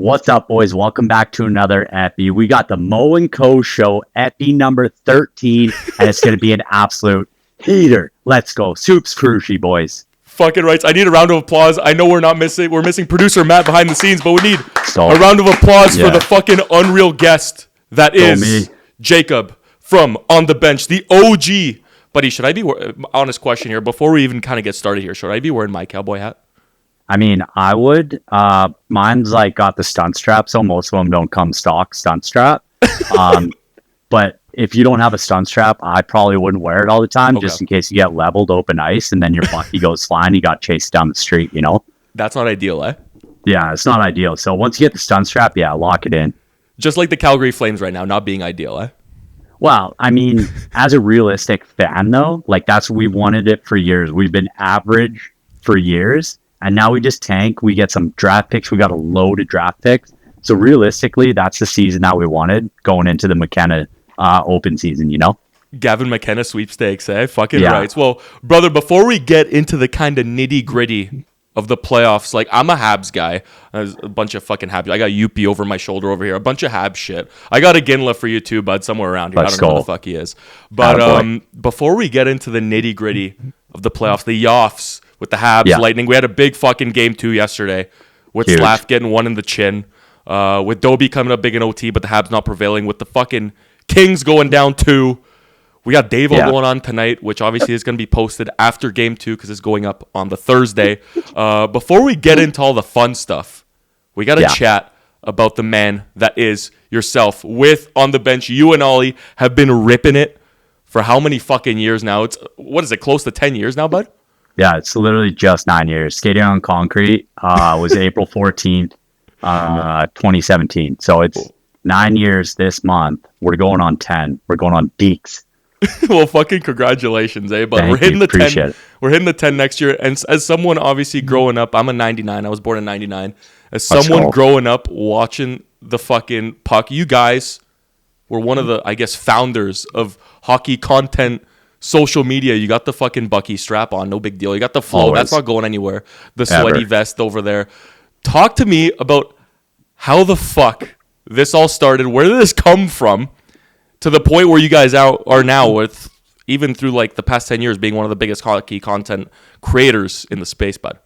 What's up, boys? Welcome back to another Epi. We got the Mo&Co Show, Epi number 13, and it's going to be an absolute heater. Let's go. Soups Cruci, boys. Fucking rights. I need a round of applause. I know we're missing producer Matt behind the scenes, but we need a round of applause for the fucking unreal guest that is Jacob from On the Bench, the OG. Buddy, should I be, honest question here, before we even kind of get started here, should I be wearing my cowboy hat? I mean, I would. Mine's like got the stunt strap, so most of them don't come stock stunt strap. But if you don't have a stunt strap, I probably wouldn't wear it all the time, just in case you get leveled open ice and then your monkey goes flying, you got chased down the street, you know? That's not ideal, eh? Yeah, it's not ideal. So once you get the stunt strap, lock it in. Just like the Calgary Flames right now, not being ideal, eh? Well, I mean, as a realistic fan, though, like we wanted it for years. We've been average for years. And now we just tank. We get some draft picks. We got a load of draft picks. So realistically, that's the season that we wanted going into the McKenna open season, you know? Gavin McKenna sweepstakes, eh? Fucking rights. Well, brother, before we get into the kind of nitty gritty of the playoffs, like I'm a Habs guy. There's a bunch of fucking Habs. I got Yuppie over my shoulder over here. A bunch of Habs shit. I got a Ginla for you too, bud, somewhere around here. I don't know who the fuck he is. But before we get into the nitty gritty of the playoffs, the Yoffs, with the Habs, Lightning. We had a big fucking game 2 yesterday with Slav getting one in the chin, with Dobie coming up big in OT, but the Habs not prevailing, with the fucking Kings going down 2. We got Davo going on tonight, which obviously is going to be posted after game 2 because it's going up on the Thursday. Before we get into all the fun stuff, we got to chat about the man that is yourself. With On the Bench, you and Ollie have been ripping it for how many fucking years now? It's, what is it, close to 10 years now, bud? Yeah, it's literally just 9 years. Skating on concrete was April 14th, 2017. So it's 9 years this month. We're going on 10. We're going on Deeks. Well, fucking congratulations, eh? But we're hitting the 10. We're hitting the 10 next year. And as someone obviously growing up, I'm a 99. I was born in 99. As someone growing up watching the fucking puck, you guys were one of the, I guess, founders of hockey content. Social media, you got the fucking Bucky strap on, no big deal. You got the flow, that's not going anywhere. The sweaty vest over there. Talk to me about how the fuck this all started. Where did this come from to the point where you guys are now with, even through like the past 10 years, being one of the biggest hockey content creators in the space, bud?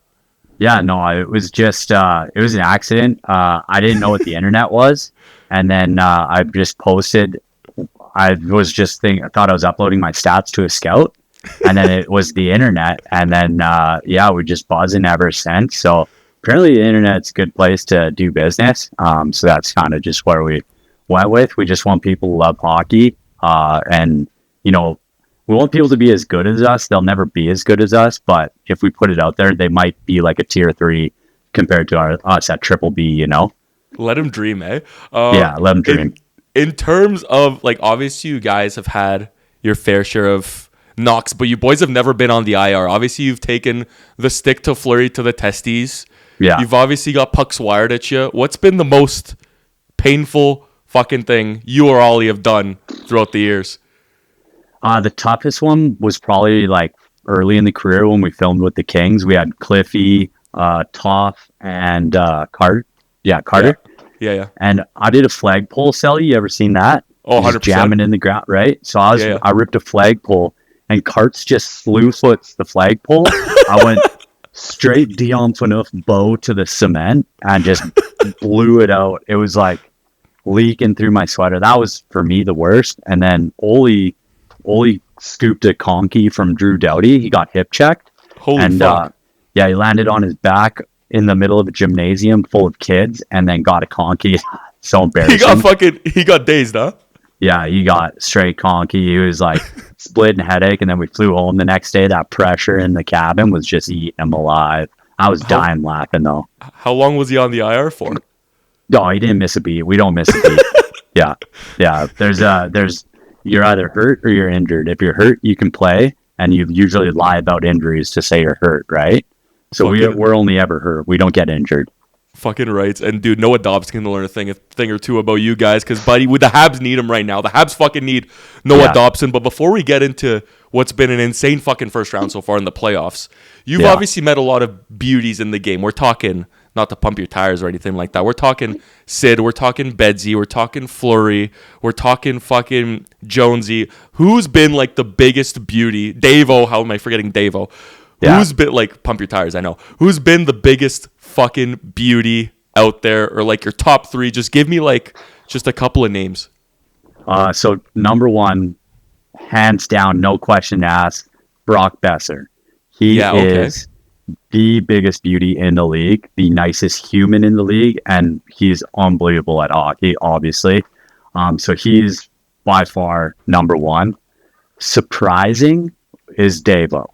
Yeah, no, it was just, it was an accident. I didn't know what the internet was. And then I just posted. I thought I was uploading my stats to a scout, and then it was the internet, and then we're just buzzing ever since. So apparently the internet's a good place to do business. So that's kind of just where we went with. We just want people to love hockey, and you know, we want people to be as good as us. They'll never be as good as us, but if we put it out there, they might be like a tier 3 compared to us at triple B. You know, let them dream, eh? Let them dream. In terms of, like, obviously you guys have had your fair share of knocks, but you boys have never been on the IR. Obviously, you've taken the stick to Fleury to the testes. Yeah. You've obviously got pucks wired at you. What's been the most painful fucking thing you or Ollie have done throughout the years? The toughest one was probably, like, early in the career when we filmed with the Kings. We had Cliffy, Toff, and Carter. Yeah, Carter. Yeah. And I did a flagpole, Sally. You ever seen that? Oh, 100%. Jamming in the ground, right? So I ripped a flagpole, and Carts just slew foots the flagpole. I went straight Dion Phaneuf bow to the cement and just blew it out. It was like leaking through my sweater. That was, for me, the worst. And then Oli scooped a conky from Drew Doughty. He got hip checked. Holy fuck. He landed on his back in the middle of a gymnasium full of kids, and then got a conky. So embarrassing. He got dazed, huh? Yeah, he got straight conky. He was like splitting headache, and then we flew home the next day. That pressure in the cabin was just eating him alive. I was dying laughing though. How long was he on the IR for? No, he didn't miss a beat. We don't miss a beat. Yeah. There's you're either hurt or you're injured. If you're hurt, you can play, and you usually lie about injuries to say you're hurt, right? So we're only ever hurt. We don't get injured. Fucking rights. And dude, Noah Dobson can learn a thing or two about you guys, because buddy, with the Habs need him right now. The Habs fucking need Noah Dobson. But before we get into what's been an insane fucking first round so far in the playoffs, you've obviously met a lot of beauties in the game. We're talking not to pump your tires or anything like that. We're talking Sid, we're talking Bedsy, we're talking Fleury, we're talking fucking Jonesy. Who's been like the biggest beauty? Davo, how am I forgetting Davo? Yeah. Who's been like, pump your tires, I know. Who's been the biggest fucking beauty out there, or like your top 3? Just give me like just a couple of names. So number 1, hands down, no question asked, Brock Besser. He is the biggest beauty in the league, the nicest human in the league, and he's unbelievable at hockey, obviously. So he's by far number 1. Surprising is Davo.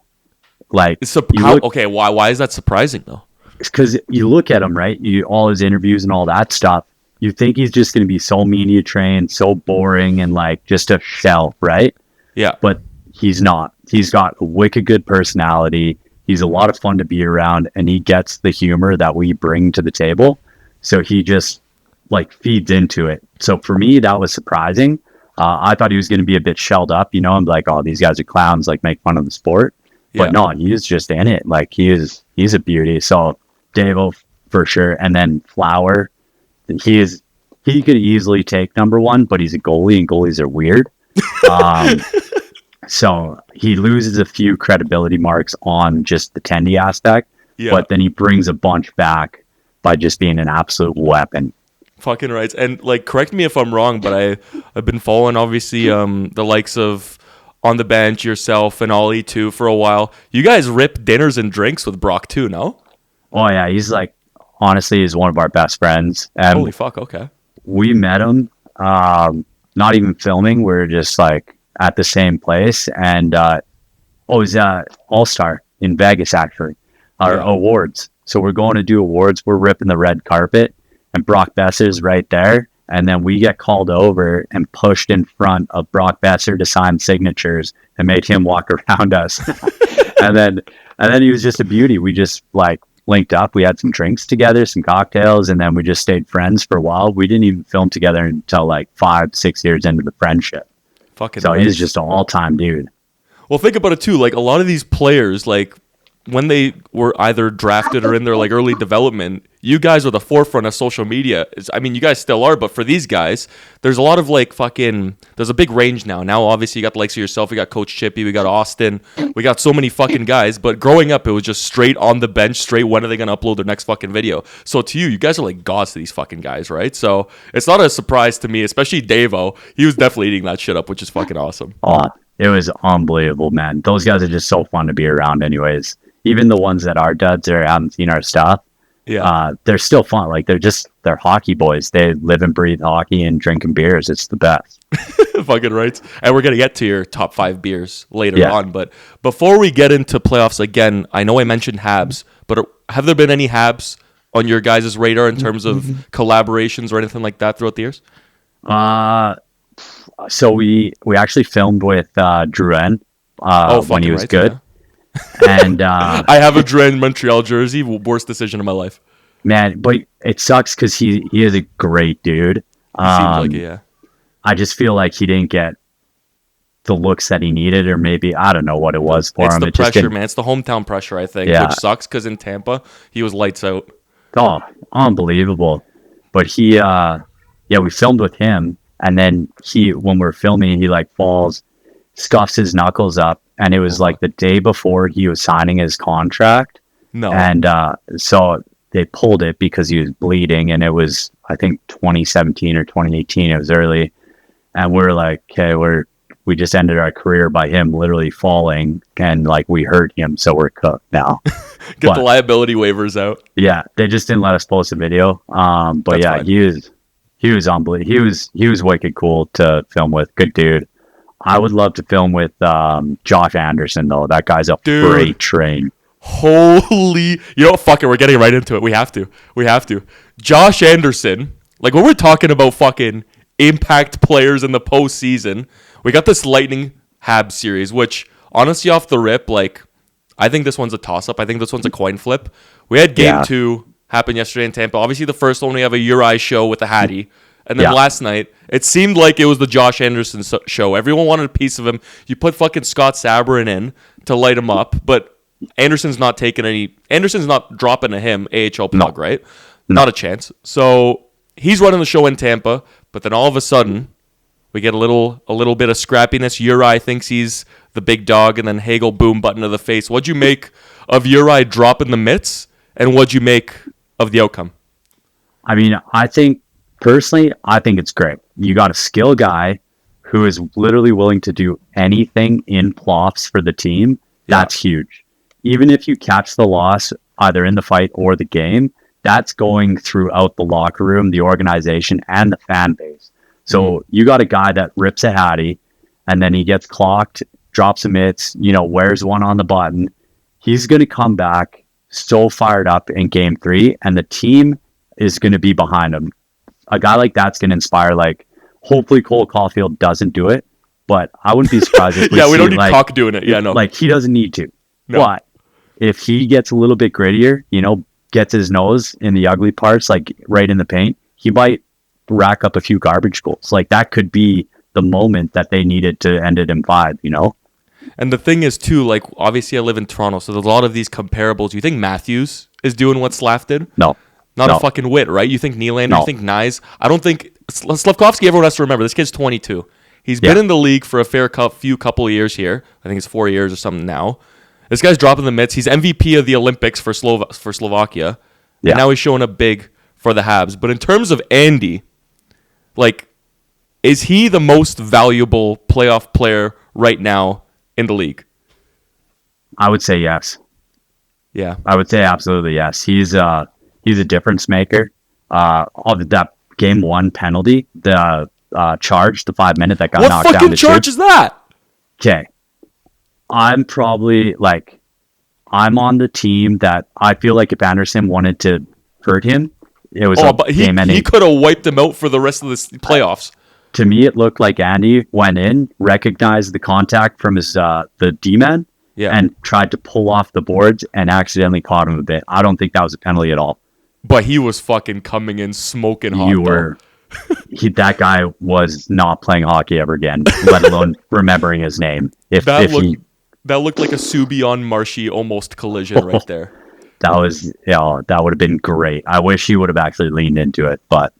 Like, why is that surprising though? Because you look at him, right? All his interviews and all that stuff. You think he's just going to be so media trained, so boring, and like just a shell, right? Yeah. But he's not. He's got a wicked good personality. He's a lot of fun to be around, and he gets the humor that we bring to the table. So he just like feeds into it. So for me, that was surprising. I thought he was going to be a bit shelled up. I'm like, oh, these guys are clowns, like make fun of the sport. But no, he's just in it. Like he's a beauty. So Davo for sure, and then Flower. He could easily take number 1, but he's a goalie, and goalies are weird. So he loses a few credibility marks on just the Tendy aspect, but then he brings a bunch back by just being an absolute weapon. Fucking right. And like, correct me if I'm wrong, but I've been following obviously the likes of On the Bench, yourself, and Ollie too for a while. You guys rip dinners and drinks with Brock too, no? Oh yeah, he's like, honestly, he's one of our best friends. And holy fuck, okay. We met him, not even filming. We're just like at the same place, and it was All-Star in Vegas, actually, our awards. So we're going to do awards. We're ripping the red carpet, and Brock Besser's right there. And then we get called over and pushed in front of Brock Besser to sign signatures and made him walk around us. and then he was just a beauty. We just like linked up. We had some drinks together, some cocktails, and then we just stayed friends for a while. We didn't even film together until like 5-6 years into the friendship. So he's just an all-time dude. Well, think about it too. Like a lot of these players, like when they were either drafted or in their like early development, you guys are the forefront of social media. I mean, you guys still are, but for these guys, there's a lot of like there's a big range now. Now, obviously, you got the likes of yourself, we got Coach Chippy, we got Austin, we got so many fucking guys. But growing up, it was just straight on the bench, straight when are they gonna upload their next fucking video? So to you guys are like gods to these fucking guys, right? So it's not a surprise to me, especially Davo. He was definitely eating that shit up, which is fucking awesome. Oh, it was unbelievable, man. Those guys are just so fun to be around, anyways. Even the ones that are duds or haven't seen our stuff, they're still fun. Like they're hockey boys. They live and breathe hockey and drinking beers. It's the best. Fucking right. And we're gonna get to your top 5 beers later on. But before we get into playoffs, again, I know I mentioned Habs, but have there been any Habs on your guys' radar in terms of collaborations or anything like that throughout the years? So we actually filmed with Drouin when he was good. Yeah. And I have a Drouin Montreal jersey. Worst decision of my life, man. But it sucks because he is a great dude. Seems like it, yeah. I just feel like he didn't get the looks that he needed, or maybe I don't know what it was for him. It's the pressure, man. It's the hometown pressure, I think, which sucks because in Tampa he was lights out. Oh, unbelievable! But we filmed with him, and then when we're filming, he like falls, scuffs his knuckles up. And it was like the day before he was signing his contract. No. And so they pulled it because he was bleeding. And it was, I think, 2017 or 2018. It was early. And we're like, okay, we just ended our career by him literally falling. And like we hurt him. So we're cooked now. Get the liability waivers out. Yeah. They just didn't let us post a video. But that's fine. He was unbelievable. He was wicked cool to film with. Good dude. I would love to film with Josh Anderson, though. That guy's a freight train. Holy... You know what? Fuck it. We're getting right into it. We have to. Josh Anderson. Like, when we're talking about fucking impact players in the postseason, we got this Lightning Habs series, which, honestly, off the rip, like, I think this one's a toss-up. I think this one's a coin flip. We had Game 2 happen yesterday in Tampa. Obviously, the first one, we have a Uri show with a Hattie. And then last night, it seemed like it was the Josh Anderson show. Everyone wanted a piece of him. You put fucking Scott Sabrin in to light him up. But Anderson's not dropping to him AHL plug, right? No. Not a chance. So he's running the show in Tampa, but then all of a sudden we get a little bit of scrappiness. Uri thinks he's the big dog, and then Hagel, boom, button to the face. What'd you make of Uri dropping the mitts, and what'd you make of the outcome? I mean, I think it's great. You got a skill guy who is literally willing to do anything in playoffs for the team. That's huge. Even if you catch the loss either in the fight or the game, that's going throughout the locker room, the organization, and the fan base. So you got a guy that rips a hattie, and then he gets clocked, drops a mitts, wears one on the button. He's going to come back so fired up in game 3, and the team is going to be behind him. A guy like that's going to inspire, hopefully Cole Caulfield doesn't do it, but I wouldn't be surprised if we we don't need Cock doing it. Yeah, no. He doesn't need to. No. But if he gets a little bit grittier, gets his nose in the ugly parts, right in the paint, he might rack up a few garbage goals. That could be the moment that they needed to end it in 5, And the thing is, too, obviously I live in Toronto, so there's a lot of these comparables. You think Matthews is doing what Slav did? No. Not a fucking wit, right? You think Nylander, you think Nyes. I don't think... Slavkovsky, everyone has to remember, this kid's 22. He's been in the league for a few couple of years here. I think it's 4 years or something now. This guy's dropping the mitts. He's MVP of the Olympics for Slovakia. Yeah. And now he's showing up big for the Habs. But in terms of Andy, is he the most valuable playoff player right now in the league? I would say yes. Yeah. I would say absolutely yes. He's a difference maker. Of that game 1 penalty, the charge, the 5-minute that got knocked down. What fucking charge is that? Okay. I'm probably I'm on the team that I feel like if Anderson wanted to hurt him, it was game ending. He could have wiped him out for the rest of the playoffs. To me, it looked like Andy went in, recognized the contact from his the D-man, and tried to pull off the boards and accidentally caught him a bit. I don't think that was a penalty at all. But he was fucking coming in smoking hot. That guy was not playing hockey ever again, let alone remembering his name. That looked like a Subion Marshy almost collision right there. That would have been great. I wish he would have actually leaned into it, but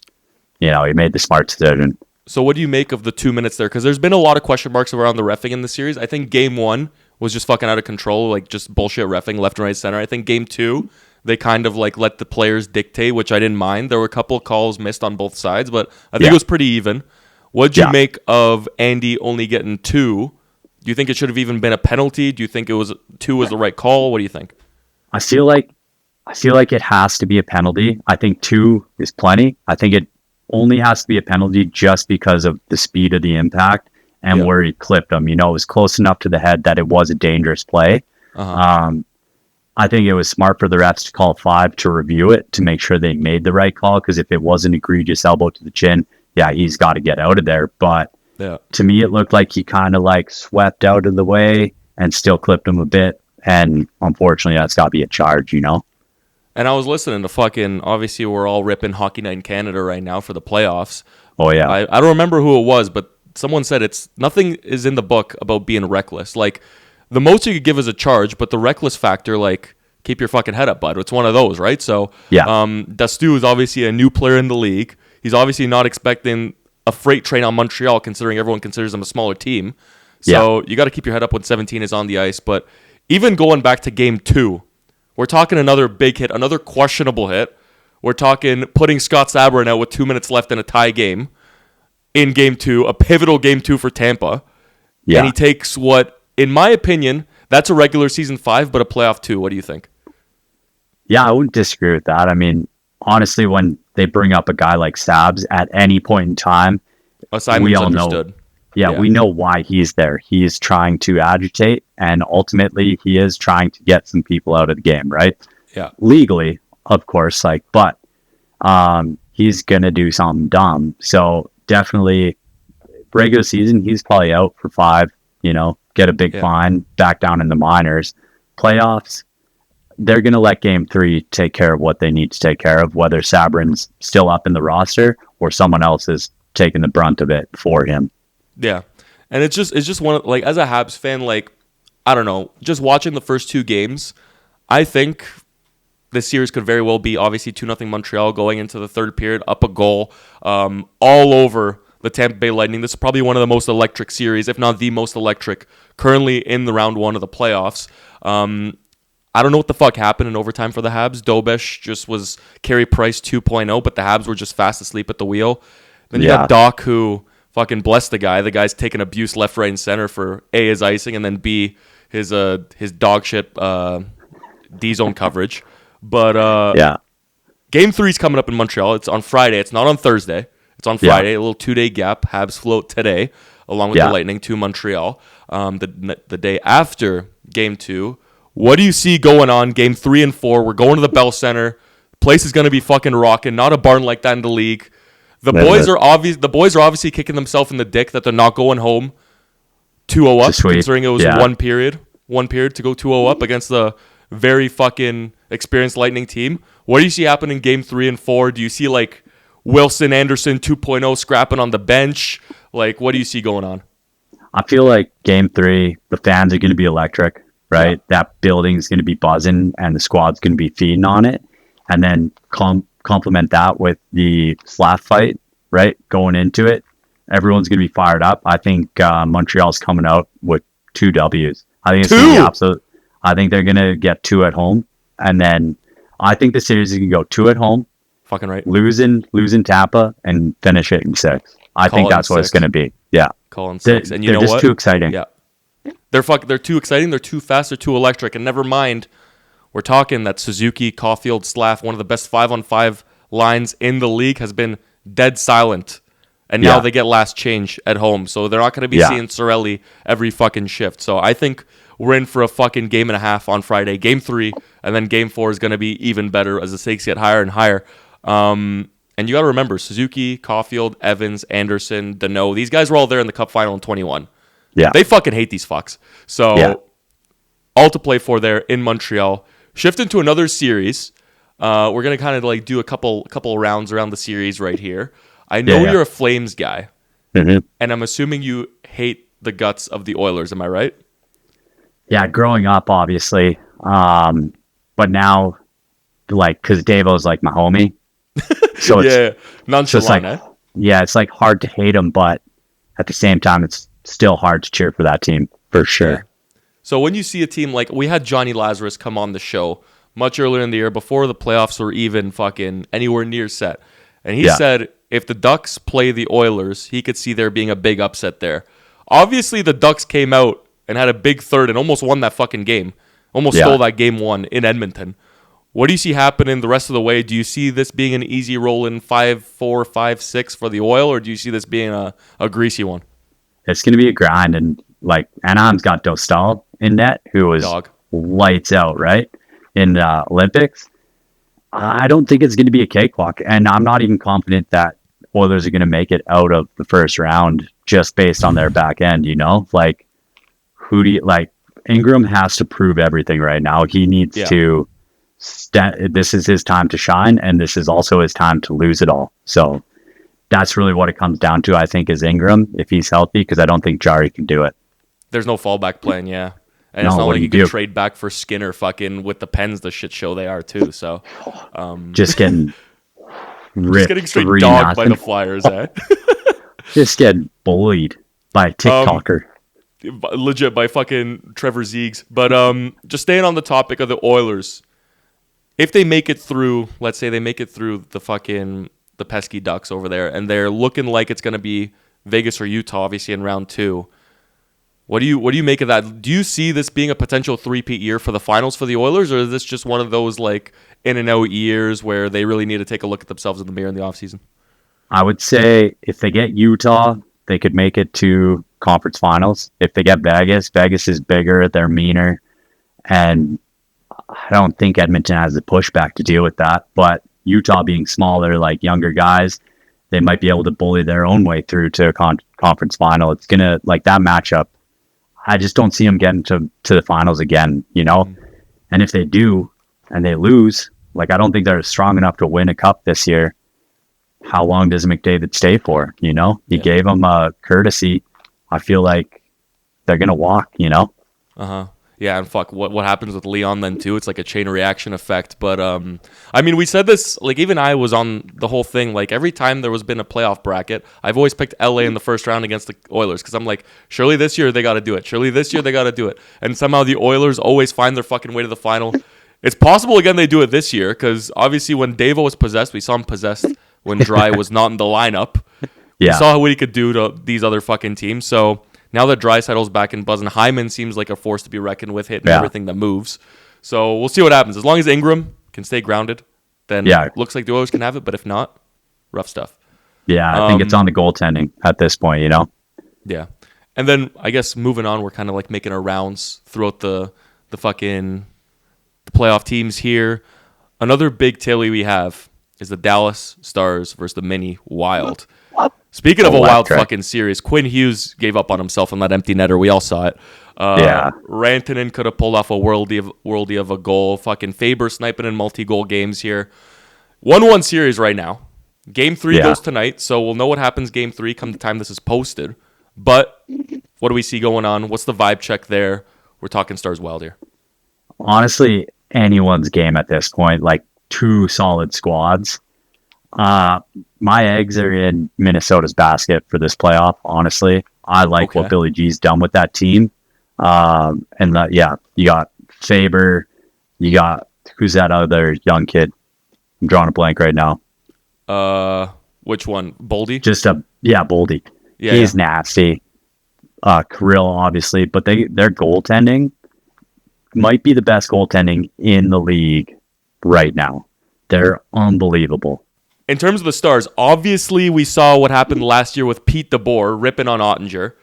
he made the smart decision. So what do you make of the 2 minutes there? Because there's been a lot of question marks around the reffing in the series. I think game 1 was just fucking out of control, just bullshit reffing left and right center. I think game 2, they kind of let the players dictate, which I didn't mind. There were a couple of calls missed on both sides, but I think it was pretty even. What'd you make of Andy only getting 2? Do you think it should have even been a penalty? Do you think 2 was the right call? What do you think? I feel like it has to be a penalty. I think 2 is plenty. I think it only has to be a penalty just because of the speed of the impact and where he clipped him. It was close enough to the head that it was a dangerous play. I think it was smart for the refs to call 5 to review it to make sure they made the right call, because if it was an egregious elbow to the chin, he's got to get out of there. But to me, it looked like he kind of swept out of the way and still clipped him a bit. And unfortunately, that's got to be a charge, And I was listening to obviously we're all ripping Hockey Night in Canada right now for the playoffs. Oh, yeah. I don't remember who it was, but someone said nothing is in the book about being reckless. The most you could give is a charge, but the reckless factor, keep your fucking head up, bud. It's one of those, right? So, Dastu is obviously a new player in the league. He's obviously not expecting a freight train on Montreal, considering everyone considers them a smaller team. So you got to keep your head up when 17 is on the ice. But even going back to game 2, we're talking another big hit, another questionable hit. We're talking putting Scott Sabourin out with 2 minutes left in a tie game in game 2, a pivotal game 2 for Tampa. Yeah. And he takes what, in my opinion, that's a regular season 5, but a playoff 2. What do you think? Yeah, I wouldn't disagree with that. I mean, honestly, when they bring up a guy like Sabs at any point in time, we all know. We know why he's there. He is trying to agitate, and ultimately, he is trying to get some people out of the game, right? Yeah. Legally, of course, but he's gonna do something dumb. So definitely, regular season, he's probably out for 5. Get a big fine, back down in the minors. Playoffs, they're going to let game 3 take care of what they need to take care of, whether Sabourin's still up in the roster or someone else is taking the brunt of it for him. Yeah. And it's just one of, as a Habs fan, I don't know. Just watching the first two games, I think this series could very well be obviously 2-0 Montreal going into the third period, up a goal, all over the Tampa Bay Lightning. This is probably one of the most electric series, if not the most electric, currently in the round one of the playoffs. I don't know what the fuck happened in overtime for the Habs. Dobesh just was Carey Price 2.0, but the Habs were just fast asleep at the wheel. Then you got Doc, who fucking blessed the guy. The guy's taking abuse left, right, and center for A, his icing, and then B, his dog shit D-zone coverage. But Game 3's coming up in Montreal. It's on Friday. It's not on Thursday. It's on Friday. A little 2-day gap. Habs float today, along with the Lightning, to Montreal. The day after Game 2. What do you see going on? Game 3 and 4. We're going to the Bell Center. Place is going to be fucking rocking. Not a barn like that in the league. The boys are obviously kicking themselves in the dick that they're not going home 2-0 up, considering it was one period to go 2-0 up against the very fucking experienced Lightning team. What do you see happening in Game 3 and 4? Do you see like Wilson Anderson 2.0 scrapping on the bench? Like, what do you see going on? I feel like Game 3, the fans are going to be electric, right? Yeah. That building's going to be buzzing, and the squad's going to be feeding on it. And then complement that with the slap fight, right? Going into it, everyone's going to be fired up. I think Montreal's coming out with 2 W's. I think it's going to be absolute. I think they're going to get 2 at home, and then I think the series is going to go 2 at home. Fucking right. Losing Tampa and finish it in 6. I think that's what it's going to be. Yeah. Calling 6. And they're just too exciting. Yeah. They're too exciting. They're too fast. They're too electric. And never mind, we're talking that Suzuki, Caulfield, Slav, one of the best 5-on-5 lines in the league, has been dead silent. And now they get last change at home. So they're not going to be seeing Cirelli every fucking shift. So I think we're in for a fucking game and a half on Friday. Game 3, and then Game 4 is going to be even better as the stakes get higher and higher. And you got to remember, Suzuki, Caulfield, Evans, Anderson, Danault, these guys were all there in the Cup final in 21. Yeah. They fucking hate these fucks. So all to play for there in Montreal. Shift into another series. We're going to kind of like do a couple rounds around the series right here. I know you're a Flames guy, and I'm assuming you hate the guts of the Oilers. Am I right? Yeah, growing up, obviously. But now, like, because Davo's like my homie. So it's, nonchalant, it's like hard to hate him, but at the same time, it's still hard to cheer for that team, for sure. Yeah. So when you see a team like, we had Johnny Lazarus come on the show much earlier in the year, before the playoffs were even fucking anywhere near set. And he said if the Ducks play the Oilers, he could see there being a big upset there. Obviously, the Ducks came out and had a big third and almost won that fucking game. Almost stole that Game 1 in Edmonton. What do you see happening the rest of the way? Do you see this being an easy roll in 5-4, 5-6 for the Oil, or do you see this being a greasy one? It's going to be a grind, and like Anaheim's got Dostal in net, who was lights out, right, in the Olympics. I don't think it's going to be a cakewalk, and I'm not even confident that Oilers are going to make it out of the first round just based on their back end, you know? Like, Ingram has to prove everything right now. He needs to, this is his time to shine, and this is also his time to lose it all. So that's really what it comes down to, I think, is Ingram, if he's healthy, because I don't think Jari can do it. There's no fallback plan, And it's not like you can trade back for Skinner fucking with the Pens, the shit show they are too. So just getting ripped, just getting straight dogged by the Flyers, Just getting bullied by a TikToker. Legit by fucking Trevor Zeegs. But just staying on the topic of the Oilers, if they make it through, let's say they make it through the pesky Ducks over there, and they're looking like it's gonna be Vegas or Utah, obviously in round 2. What do you make of that? Do you see this being a potential 3-peat year for the finals for the Oilers, or is this just one of those like in and out years where they really need to take a look at themselves in the mirror in the offseason? I would say if they get Utah, they could make it to conference finals. If they get Vegas is bigger, they're meaner, and I don't think Edmonton has the pushback to deal with that. But Utah being smaller, like younger guys, they might be able to bully their own way through to a conference final. It's gonna, like, that matchup, I just don't see them getting to the finals again, you know? And if they do and they lose, like, I don't think they're strong enough to win a cup this year. How long does McDavid stay for, you know? He gave them a courtesy. I feel like they're going to walk, you know? Yeah, and fuck, what happens with Leon then too? It's like a chain reaction effect. But I mean, we said this, like, even I was on the whole thing. Like, every time there was been a playoff bracket, I've always picked LA in the first round against the Oilers, because I'm like, surely this year they got to do it. Surely this year they got to do it. And somehow the Oilers always find their fucking way to the final. It's possible again they do it this year, because obviously when Davo was possessed, we saw him possessed when Dry was not in the lineup. Yeah. We saw what he could do to these other fucking teams. So now that Draisaitl's back in buzz, and Hyman seems like a force to be reckoned with, hitting everything that moves. So we'll see what happens. As long as Ingram can stay grounded, then it looks like the Oilers can have it. But if not, rough stuff. Yeah, I think it's on the goaltending at this point, you know? Yeah. And then I guess moving on, we're kind of like making our rounds throughout the fucking the playoff teams here. Another big tilly we have is the Dallas Stars versus the Mini Wild. Speaking of a wild fucking series, Quinn Hughes gave up on himself on that empty netter. We all saw it. Rantanen could have pulled off a worldy of a goal. Fucking Faber sniping in multi-goal games here. 1-1 series right now. Game 3 goes tonight, so we'll know what happens Game 3 come the time this is posted. But what do we see going on? What's the vibe check there? We're talking Stars Wild here. Honestly, anyone's game at this point. Like, two solid squads. My eggs are in Minnesota's basket for this playoff. Honestly, I like what Billy G's done with that team. You got Faber, you got who's that other young kid? I'm drawing a blank right now. Which one? Boldy? Boldy. Yeah, he's nasty. Kirill, obviously, but their goaltending might be the best goaltending in the league right now. They're unbelievable. In terms of the Stars, obviously we saw what happened last year with Pete DeBoer ripping on Ottinger.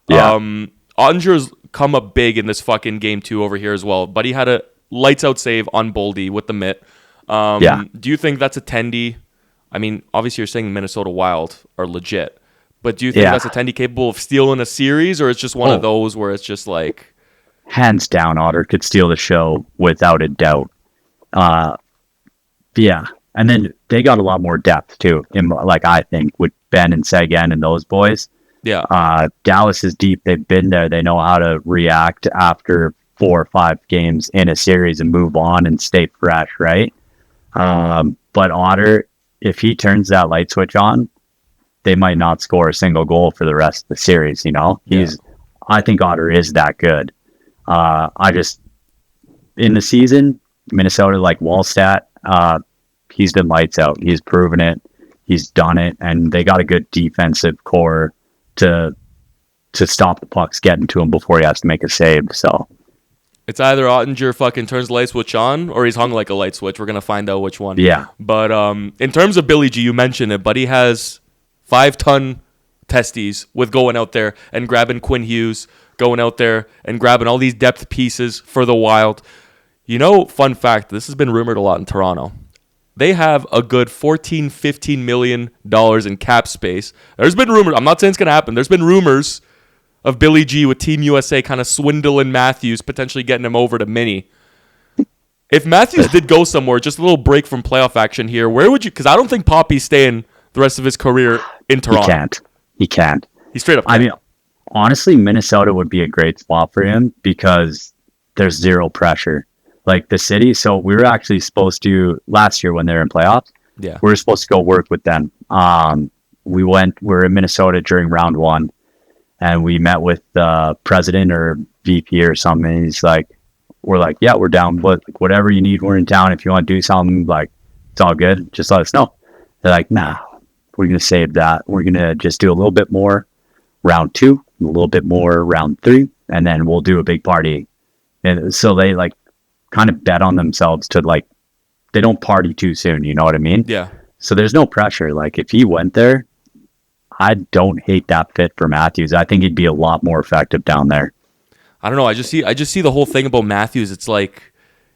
Yeah. Ottinger's come up big in this fucking Game 2 over here as well, but he had a lights-out save on Boldy with the mitt. Do you think that's a tendy? I mean, obviously you're saying Minnesota Wild are legit, but do you think that's a tendy capable of stealing a series, or it's just one of those where it's just like... Hands down, Otter could steal the show without a doubt. And then they got a lot more depth too. I think with Ben and Sagan and those boys. Yeah. Dallas is deep. They've been there. They know how to react after 4 or 5 games in a series and move on and stay fresh, right? But Otter, if he turns that light switch on, they might not score a single goal for the rest of the series. You know, I think Otter is that good. In the season, Minnesota, like Wallstat, he's been lights out. He's proven it. He's done it. And they got a good defensive core to stop the pucks getting to him before he has to make a save. So it's either Ottinger fucking turns the light switch on or he's hung like a light switch. We're going to find out which one. Yeah. But in terms of Billy G, you mentioned it, but he has 5-ton testes with going out there and grabbing Quinn Hughes, going out there and grabbing all these depth pieces for the Wild. You know, fun fact, this has been rumored a lot in Toronto. They have a good $14-15 million in cap space. There's been rumors. I'm not saying it's going to happen. There's been rumors of Billy G with Team USA kind of swindling Matthews, potentially getting him over to Mini. If Matthews did go somewhere, just a little break from playoff action here, where would you... Because I don't think Poppy's staying the rest of his career in Toronto. He can't. He straight up can't. I mean, honestly, Minnesota would be a great spot for him because there's zero pressure. Like the city, so we were actually supposed to, last year when they were in playoffs, we were supposed to go work with them. We were in Minnesota during round 1, and we met with the president or VP or something, and he's like, we're like, yeah, we're down, but whatever you need, we're in town. If you want to do something, like, it's all good, just let us know. They're like, nah, we're going to save that. We're going to just do a little bit more round 2, a little bit more round 3, and then we'll do a big party. And so they, like, kind of bet on themselves to, like, they don't party too soon, you know what I mean? Yeah. So there's no pressure. Like, if he went there, I don't hate that fit for Matthews. I think he'd be a lot more effective down there. I don't know. I just see the whole thing about Matthews. It's like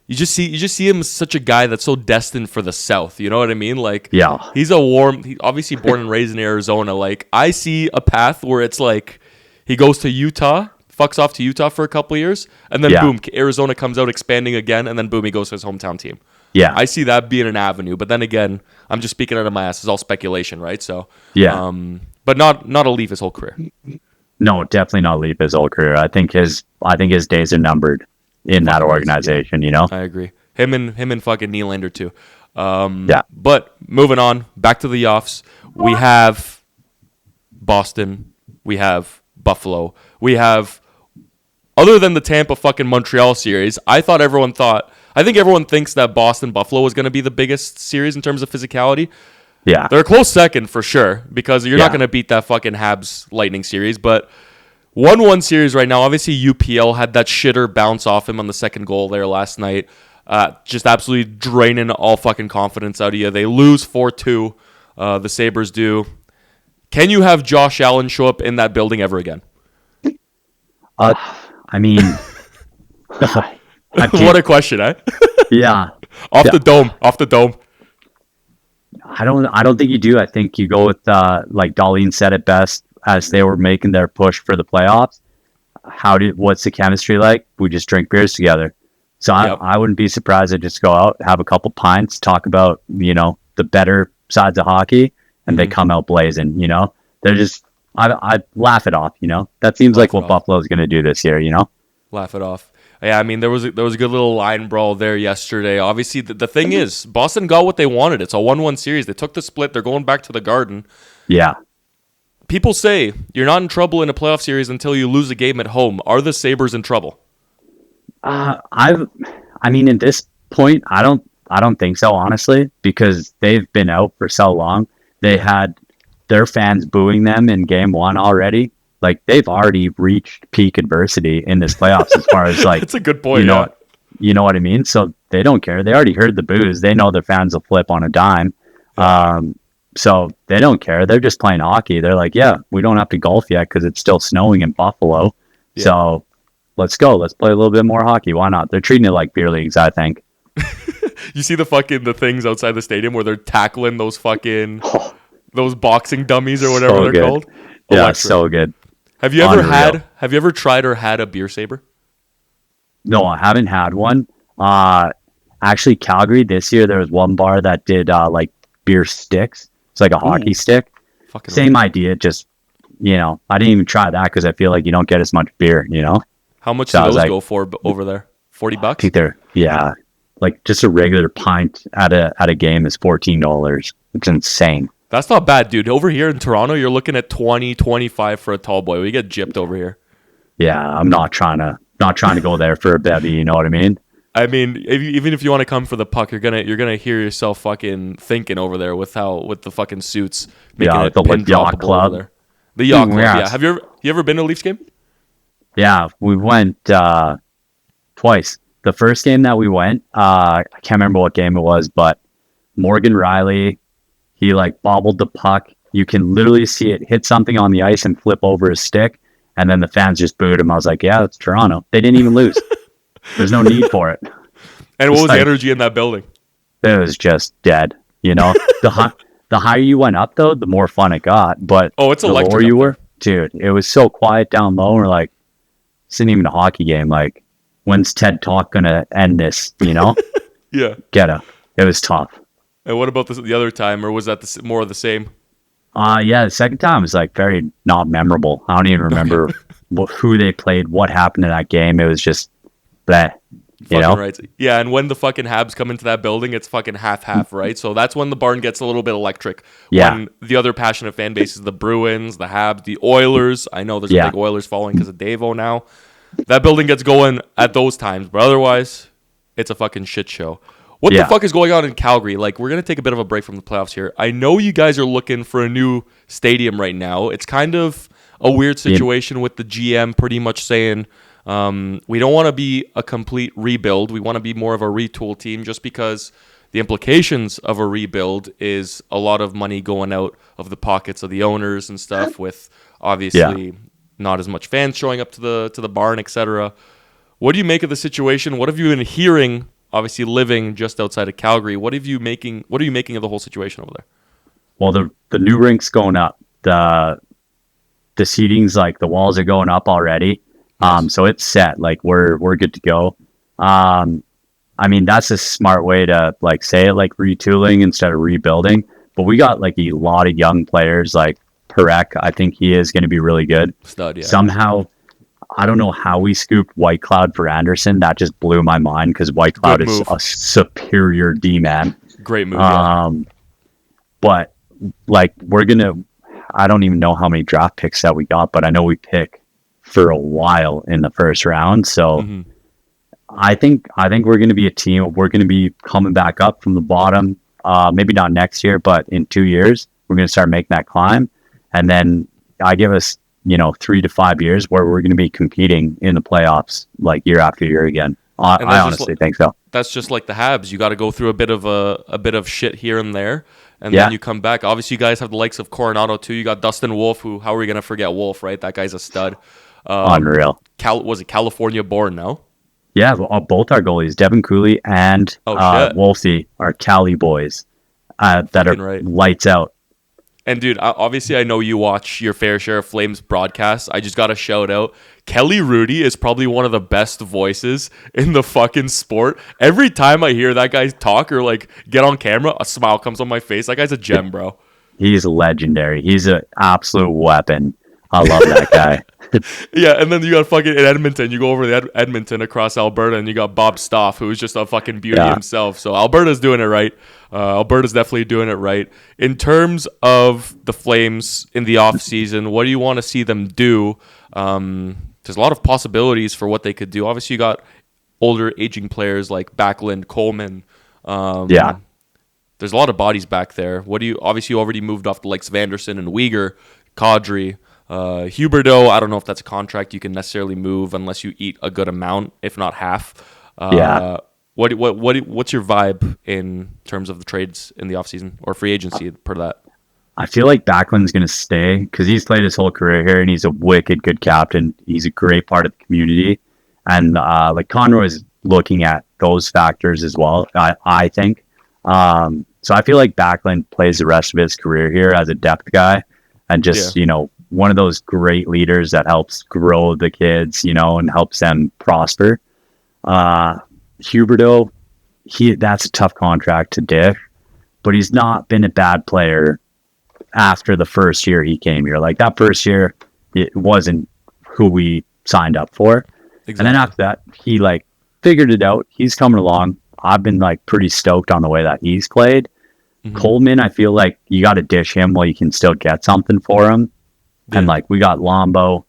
you just see him as such a guy that's so destined for the South. You know what I mean? Like, yeah, he's obviously born and raised in Arizona. Like, I see a path where it's like he goes to Utah, fucks off to Utah for a couple of years, and then boom, Arizona comes out expanding again, and then boom, he goes to his hometown team. Yeah, I see that being an avenue. But then again, I'm just speaking out of my ass. It's all speculation, right? So but not to leave his whole career. No, definitely not leave his whole career. I think his days are numbered. in that organization, you know? I agree. Him and fucking Nylander too. Yeah. But moving on, back to the offs. We have Boston. We have Buffalo. We have, other than the Tampa fucking Montreal series, I think everyone thinks that Boston Buffalo is going to be the biggest series in terms of physicality. Yeah. They're a close second for sure, because you're not going to beat that fucking Habs Lightning series. But 1-1 series right now, obviously UPL had that shitter bounce off him on the second goal there last night. Just absolutely draining all fucking confidence out of you. They lose 4-2. The Sabres do. Can you have Josh Allen show up in that building ever again? I mean, what a question, eh? Yeah. Off the dome. I don't think you do. I think you go with like Darlene said it best as they were making their push for the playoffs. What's the chemistry like? We just drink beers together. So I wouldn't be surprised to just go out, have a couple pints, talk about, you know, the better sides of hockey, and they come out blazing, you know. They're just I laugh it off, you know. That seems like what Buffalo's going to do this year, you know. Laugh it off. Yeah, I mean, there was a good little line brawl there yesterday. Obviously, the thing is, Boston got what they wanted. It's a 1-1 series. They took the split. They're going back to the Garden. Yeah. People say you're not in trouble in a playoff series until you lose a game at home. Are the Sabres in trouble? I mean, at this point, I don't think so, honestly, because they've been out for so long. They had their fans booing them in game one already. Like, they've already reached peak adversity in this playoffs as far as, like... That's a good point, you know what I mean? So they don't care. They already heard the boos. They know their fans will flip on a dime. So they don't care. They're just playing hockey. They're like, yeah, we don't have to golf yet because it's still snowing in Buffalo. Yeah. So let's go. Let's play a little bit more hockey. Why not? They're treating it like beer leagues, I think. You see the things outside the stadium where they're tackling those fucking... those boxing dummies or whatever they're called? Yeah, electric. So good. Have you ever tried or had a beer saber? No, I haven't had one. Actually, Calgary this year, there was one bar that did like beer sticks. It's like a hockey stick. Same idea, just, you know, I didn't even try that because I feel like you don't get as much beer, you know? How much do those go for over there? $40? I think they're, like just a regular pint at a game is $14. It's insane. That's not bad, dude. Over here in Toronto, you're looking at 20, 25 for a tall boy. We get gypped over here. Yeah, I'm not trying to go there for a bevy, you know what I mean? I mean, even if you want to come for the puck, you're gonna hear yourself fucking thinking over there with the fucking suits making it the pin yacht club. Over there. The yacht club, yeah. Have you ever been to a Leafs game? Yeah, we went twice. The first game that we went, I can't remember what game it was, but Morgan Riley, he like bobbled the puck. You can literally see it hit something on the ice and flip over his stick. And then the fans just booed him. I was like, yeah, it's Toronto. They didn't even lose. There's no need for it. And what was the energy in that building? It was just dead. You know, the higher you went up, though, the more fun it got. But it's the electric lower you were, dude, it was so quiet down low. We're like, this isn't even a hockey game. Like, when's Ted Talk going to end this, you know? Yeah. It was tough. And what about the other time, or was that more of the same? Yeah, the second time was like very not memorable. I don't even remember who they played, what happened in that game. It was just that, you know? Right. Yeah, and when the fucking Habs come into that building, it's fucking half, right? So that's when the barn gets a little bit electric. Yeah. When the other passionate fan bases, the Bruins, the Habs, the Oilers. I know there's a big Oilers following because of Davo now. That building gets going at those times, but otherwise, it's a fucking shit show. What the fuck is going on in Calgary? Like, we're going to take a bit of a break from the playoffs here. I know you guys are looking for a new stadium right now. It's kind of a weird situation with the GM pretty much saying, we don't want to be a complete rebuild. We want to be more of a retool team just because the implications of a rebuild is a lot of money going out of the pockets of the owners and stuff with obviously not as much fans showing up to the barn, etc. What do you make of the situation? What have you been hearing? Obviously, living just outside of Calgary, what are you making of the whole situation over there? Well, the new rink's going up. The seating's like the walls are going up already. Nice. So it's set. Like we're good to go. I mean, that's a smart way to like say it, like retooling instead of rebuilding. But we got like a lot of young players, like Perek. I think he is going to be really good. Stud, yeah. Somehow, I don't know how we scooped White Cloud for Anderson. That just blew my mind because White Cloud is a superior D-man. Great move, yeah. But like I don't even know how many draft picks that we got, but I know we pick for a while in the first round. So I think we're going to be a team. We're going to be coming back up from the bottom. Maybe not next year, but in 2 years, we're going to start making that climb. And then I give us, 3 to 5 years where we're going to be competing in the playoffs like year after year again. I honestly think so. That's just like the Habs. You got to go through a bit of shit here and there, and then you come back. Obviously, you guys have the likes of Coronado too. You got Dustin Wolf, who how are we going to forget Wolf, right? That guy's a stud. Unreal. Was it California born now? Yeah, both our goalies, Devin Cooley and Wolfie, are Cali boys that are lights out. And dude, obviously I know you watch your fair share of Flames broadcasts. I just got to shout out, Kelly Rudy is probably one of the best voices in the fucking sport. Every time I hear that guy talk or like get on camera, a smile comes on my face. That guy's a gem, bro. He's legendary. He's an absolute weapon. I love that guy. Yeah, and then you got fucking in Edmonton. You go over to Edmonton across Alberta, and you got Bob Stoff, who's just a fucking beauty himself. So Alberta's doing it right. Alberta's definitely doing it right. In terms of the Flames in the offseason, what do you want to see them do? There's a lot of possibilities for what they could do. Obviously, you got older, aging players like Backlund, Coleman. There's a lot of bodies back there. Obviously, you already moved off the likes of Anderson and Weegar, Kadri. Huberdeau, I don't know if that's a contract you can necessarily move unless you eat a good amount, if not half. What's your vibe in terms of the trades in the offseason or free agency per that? I feel like Backlund's going to stay because he's played his whole career here and he's a wicked good captain. He's a great part of the community. And like Conroy is looking at those factors as well, I think. So I feel like Backlund plays the rest of his career here as a depth guy and just, one of those great leaders that helps grow the kids, and helps them prosper. Huberdeau, that's a tough contract to dish, but he's not been a bad player after the first year he came here. Like that first year, it wasn't who we signed up for. Exactly. And then after that, he figured it out. He's coming along. I've been pretty stoked on the way that he's played. Mm-hmm. Coleman, I feel like you got to dish him while you can still get something for him. Yeah. And we got Lombo.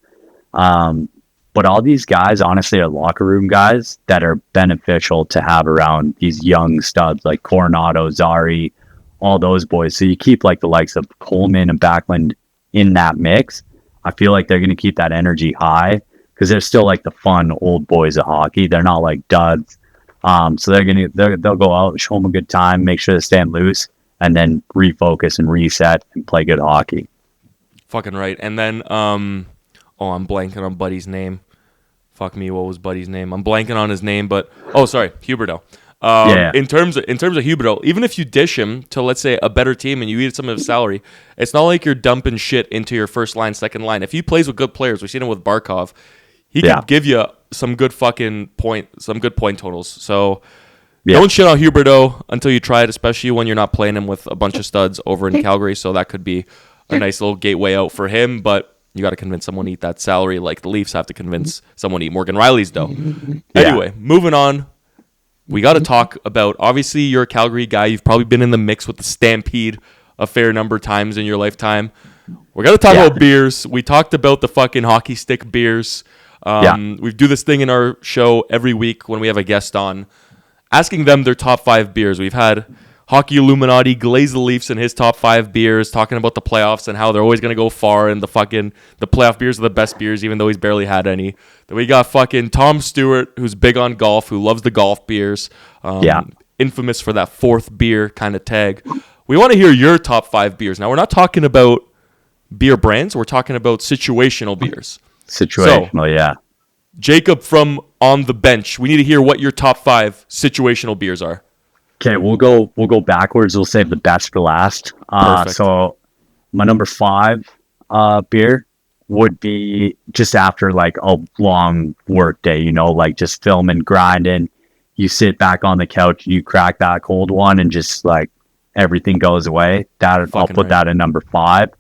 But all these guys, honestly, are locker room guys that are beneficial to have around these young studs like Coronado, Zari, all those boys. So you keep the likes of Coleman and Backlund in that mix. I feel like they're going to keep that energy high because they're still the fun old boys of hockey. They're not duds. So they'll go out, show them a good time, make sure they're staying loose, and then refocus and reset and play good hockey. Fucking right. And then, I'm blanking on Buddy's name. Fuck me, what was Buddy's name? I'm blanking on his name, but Huberdeau. In terms of Huberdeau, even if you dish him to, let's say, a better team and you eat some of his salary, it's not like you're dumping shit into your first line, second line. If he plays with good players, we've seen him with Barkov, he can give you some good point totals. So don't shit on Huberdeau until you try it, especially when you're not playing him with a bunch of studs over in Calgary. So that could be a nice little gateway out for him, but you got to convince someone to eat that salary like the Leafs have to convince someone to eat Morgan Riley's dough. Anyway, moving on. We got to talk about, obviously, you're a Calgary guy. You've probably been in the mix with the Stampede a fair number of times in your lifetime. We're going to talk about beers. We talked about the fucking hockey stick beers. We do this thing in our show every week when we have a guest on, asking them their top 5 beers. We've had Hockey Illuminati glaze the Leafs in his top 5 beers, talking about the playoffs and how they're always going to go far, and the playoff beers are the best beers, even though he's barely had any. Then we got fucking Tom Stewart, who's big on golf, who loves the golf beers. Infamous for that 4th beer kind of tag. We want to hear your top 5 beers. Now, we're not talking about beer brands. We're talking about situational beers. Situational, Jacob from On the Bench, we need to hear what your top 5 situational beers are. Okay, we'll go backwards. We'll save the best for last. So my number 5 beer would be just after a long work day, just filming, grinding. You sit back on the couch, you crack that cold one, and just everything goes away. I'll put that in number 5.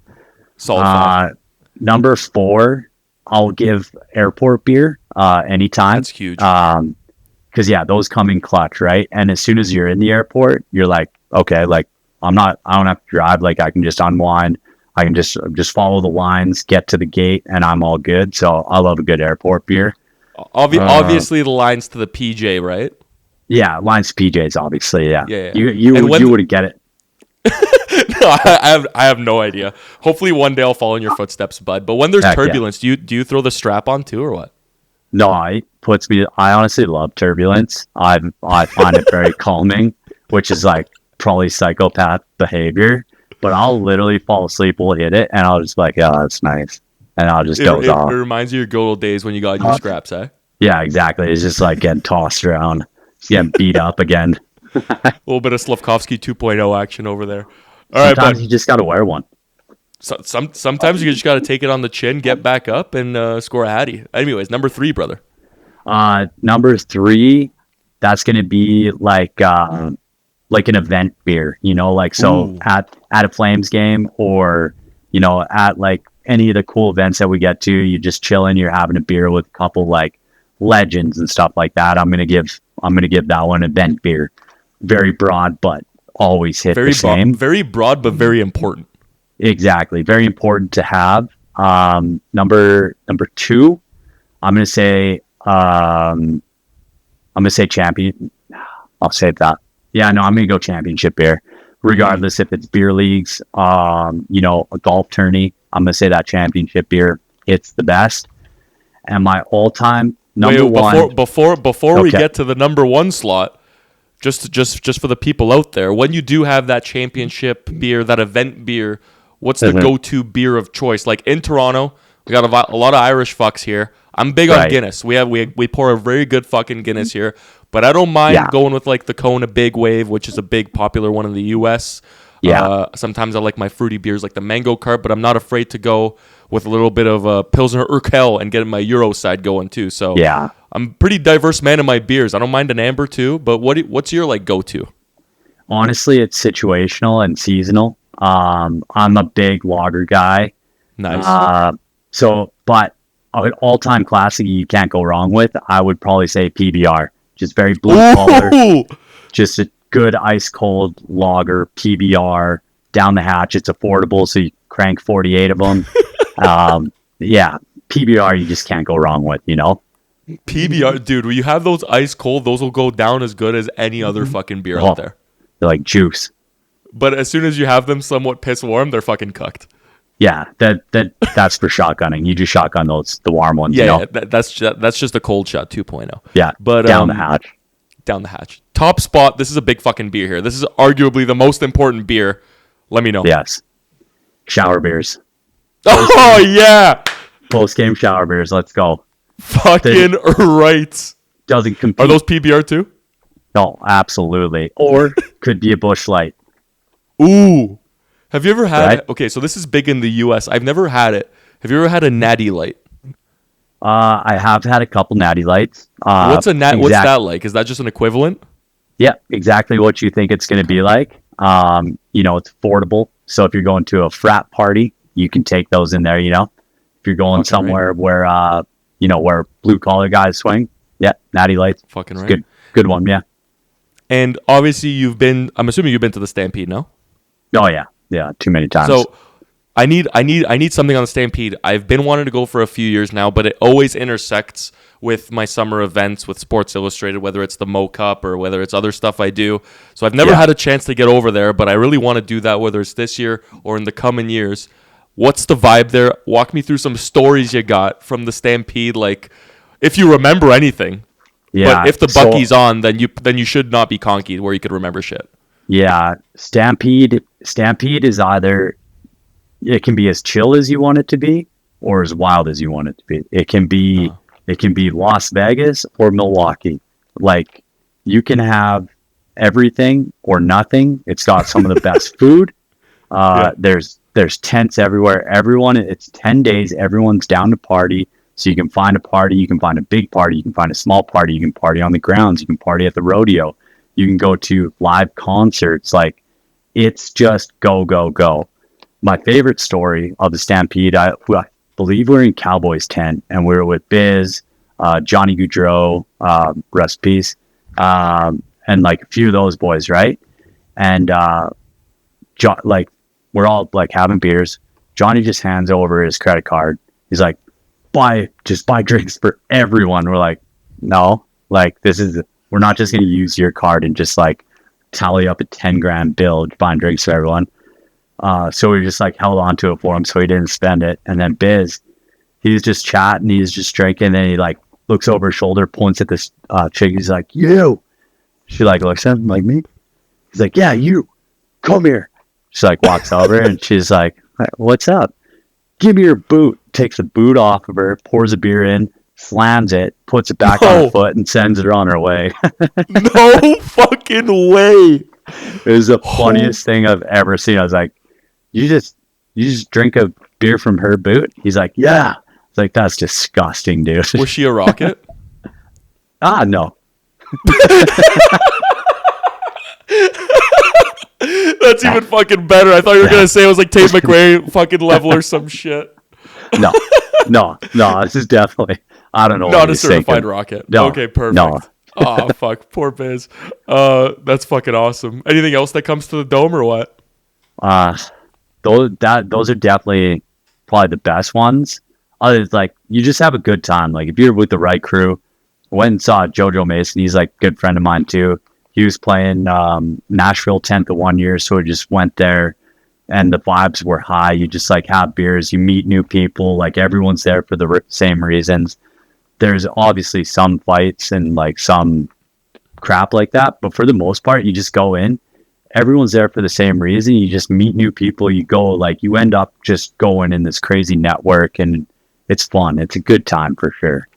Solid 5. Number 4, I'll give airport beer anytime. That's huge. Because those come in clutch, right? And as soon as you're in the airport, you're like, okay, like I don't have to drive. Like I can just unwind. I can just follow the lines, get to the gate, and I'm all good. So I love a good airport beer. Obviously, the lines to the PJ, right? Yeah, lines to PJs, obviously. Yeah. Yeah. You would get it. No, I have no idea. Hopefully, one day I'll follow in your footsteps, bud. But when there's turbulence, do you throw the strap on too, or what? No, I honestly love turbulence. I find it very calming, which is like probably psychopath behavior. But I'll literally fall asleep, we'll hit it, and I'll just be like, yeah, that's nice. And I'll just doze off. It reminds you of your good old days when you got your scraps, eh? Yeah, exactly. It's just like getting tossed around, getting beat up again. A little bit of Slavkovsky 2.0 action over there. All right, sometimes you just got to wear one. Sometimes you just got to take it on the chin, get back up, and score a hattie. Anyways, number 3, brother. Number 3, that's going to be like an event beer, like so Ooh. at a Flames game or, at like any of the cool events that we get to, you're just chilling, you're having a beer with a couple like legends and stuff like that. I'm going to give that one event beer. Very broad, but always hit the same. Very broad, but very important. Exactly. Very important to have. Number 2, I'm going to say champion. I'll save that. Yeah, no, I'm going to go championship beer. Regardless if it's beer leagues, a golf tourney, I'm going to say that championship beer, it's the best. And my all-time number one. Before we get to the number 1 slot, just for the people out there, when you do have that championship beer, that event beer, what's the go-to beer of choice? Like in Toronto, we got a lot of Irish fucks here. I'm big on Guinness. We pour a very good fucking Guinness here, but I don't mind going with like the Kona Big Wave, which is a big popular one in the U.S. Yeah. Sometimes I like my fruity beers like the Mango Cart, but I'm not afraid to go with a little bit of Pilsner Urquell and get my Euro side going too. So I'm a pretty diverse man in my beers. I don't mind an amber too, but what's your like go-to? Honestly, it's situational and seasonal. I'm a big lager guy. Nice. But an all-time classic you can't go wrong with, I would probably say PBR. Just very blue collar. Just a good ice-cold lager, PBR, down the hatch. It's affordable, so you crank 48 of them. PBR you just can't go wrong with, PBR, dude, when you have those ice-cold, those will go down as good as any other fucking beer out there. They're like juice. But as soon as you have them somewhat piss warm, they're fucking cooked. Yeah, that's for shotgunning. You just shotgun the warm ones. Yeah, that's just a cold shot 2.0. Yeah, but down the hatch. Down the hatch. Top spot. This is a big fucking beer here. This is arguably the most important beer. Let me know. Yes. Shower beers. Oh yeah. Post game shower beers. Let's go. Fucking right. Doesn't compete. Are those PBR too? No, absolutely. Or could be a Busch Light. Ooh. Have you ever had... Okay, so this is big in the U.S. I've never had it. Have you ever had a Natty Light? I have had a couple Natty Lights. What's that like? Is that just an equivalent? Yeah, exactly what you think it's going to be like. It's affordable. So if you're going to a frat party, you can take those in there, If you're going somewhere where blue collar guys swing, Natty Lights. Fucking right. Good one, yeah. And obviously I'm assuming you've been to the Stampede, no? Oh, yeah. Yeah, too many times. So I need something on the Stampede. I've been wanting to go for a few years now, but it always intersects with my summer events with Sports Illustrated, whether it's the Mo Cup or whether it's other stuff I do. So I've never had a chance to get over there, but I really want to do that, whether it's this year or in the coming years. What's the vibe there? Walk me through some stories you got from the Stampede, like if you remember anything. Yeah. But if the Bucky's on, then you should not be conkied where you could remember shit. Yeah, Stampede is either it can be as chill as you want it to be or as wild as you want it to be. It can be Las Vegas or Milwaukee. Like you can have everything or nothing. It's got some of the best food. There's tents everywhere. It's 10 days. Everyone's down to party. So you can find a party, you can find a big party, you can find a small party, you can party on the grounds, you can party at the rodeo. You can go to live concerts. Like, it's just go, go, go. My favorite story of the Stampede, believe we're in Cowboys tent, and we were with Biz, Johnny Goudreau, rest in peace, and like a few of those boys, right? And like we're all like having beers. Johnny just hands over his credit card. He's like, just buy drinks for everyone. We're like, no, like we're not just gonna use your card and just like tally up a 10 grand bill buying drinks for everyone. So we just like held on to it for him so he didn't spend it. And then Biz, he's just chatting, he's just drinking, and then he like looks over his shoulder, points at this chick. He's like, you. She like looks at him like, me. He's like, yeah, you. Come here. She like walks over and she's like, what's up? Give me your boot. Takes the boot off of her, pours a beer in, slams it, puts it back on her foot, and sends her on her way. No fucking way. It was the funniest thing I've ever seen. I was like, you just drink a beer from her boot? He's like, yeah. It's like, that's disgusting, dude. Was she a rocket? No. That's even fucking better. I thought you were gonna say it was like Tate McRae fucking level or some shit. No. This is definitely, I don't know. Not a certified rocket. No, okay, perfect. No. Oh fuck, poor Biz. That's fucking awesome. Anything else that comes to the dome or what? Those are definitely probably the best ones. Others, like, you just have a good time. Like, if you're with the right crew. Went and saw Jojo Mason. He's like a good friend of mine too. He was playing Nashville 10th the 1 year, so we just went there, and the vibes were high. You just like have beers, you meet new people. Like, everyone's there for the same reasons. There's obviously some fights and like some crap like that, but for the most part, you just go in. Everyone's there for the same reason. You just meet new people. You go, like, you end up just going in this crazy network, and it's fun. It's a good time for sure.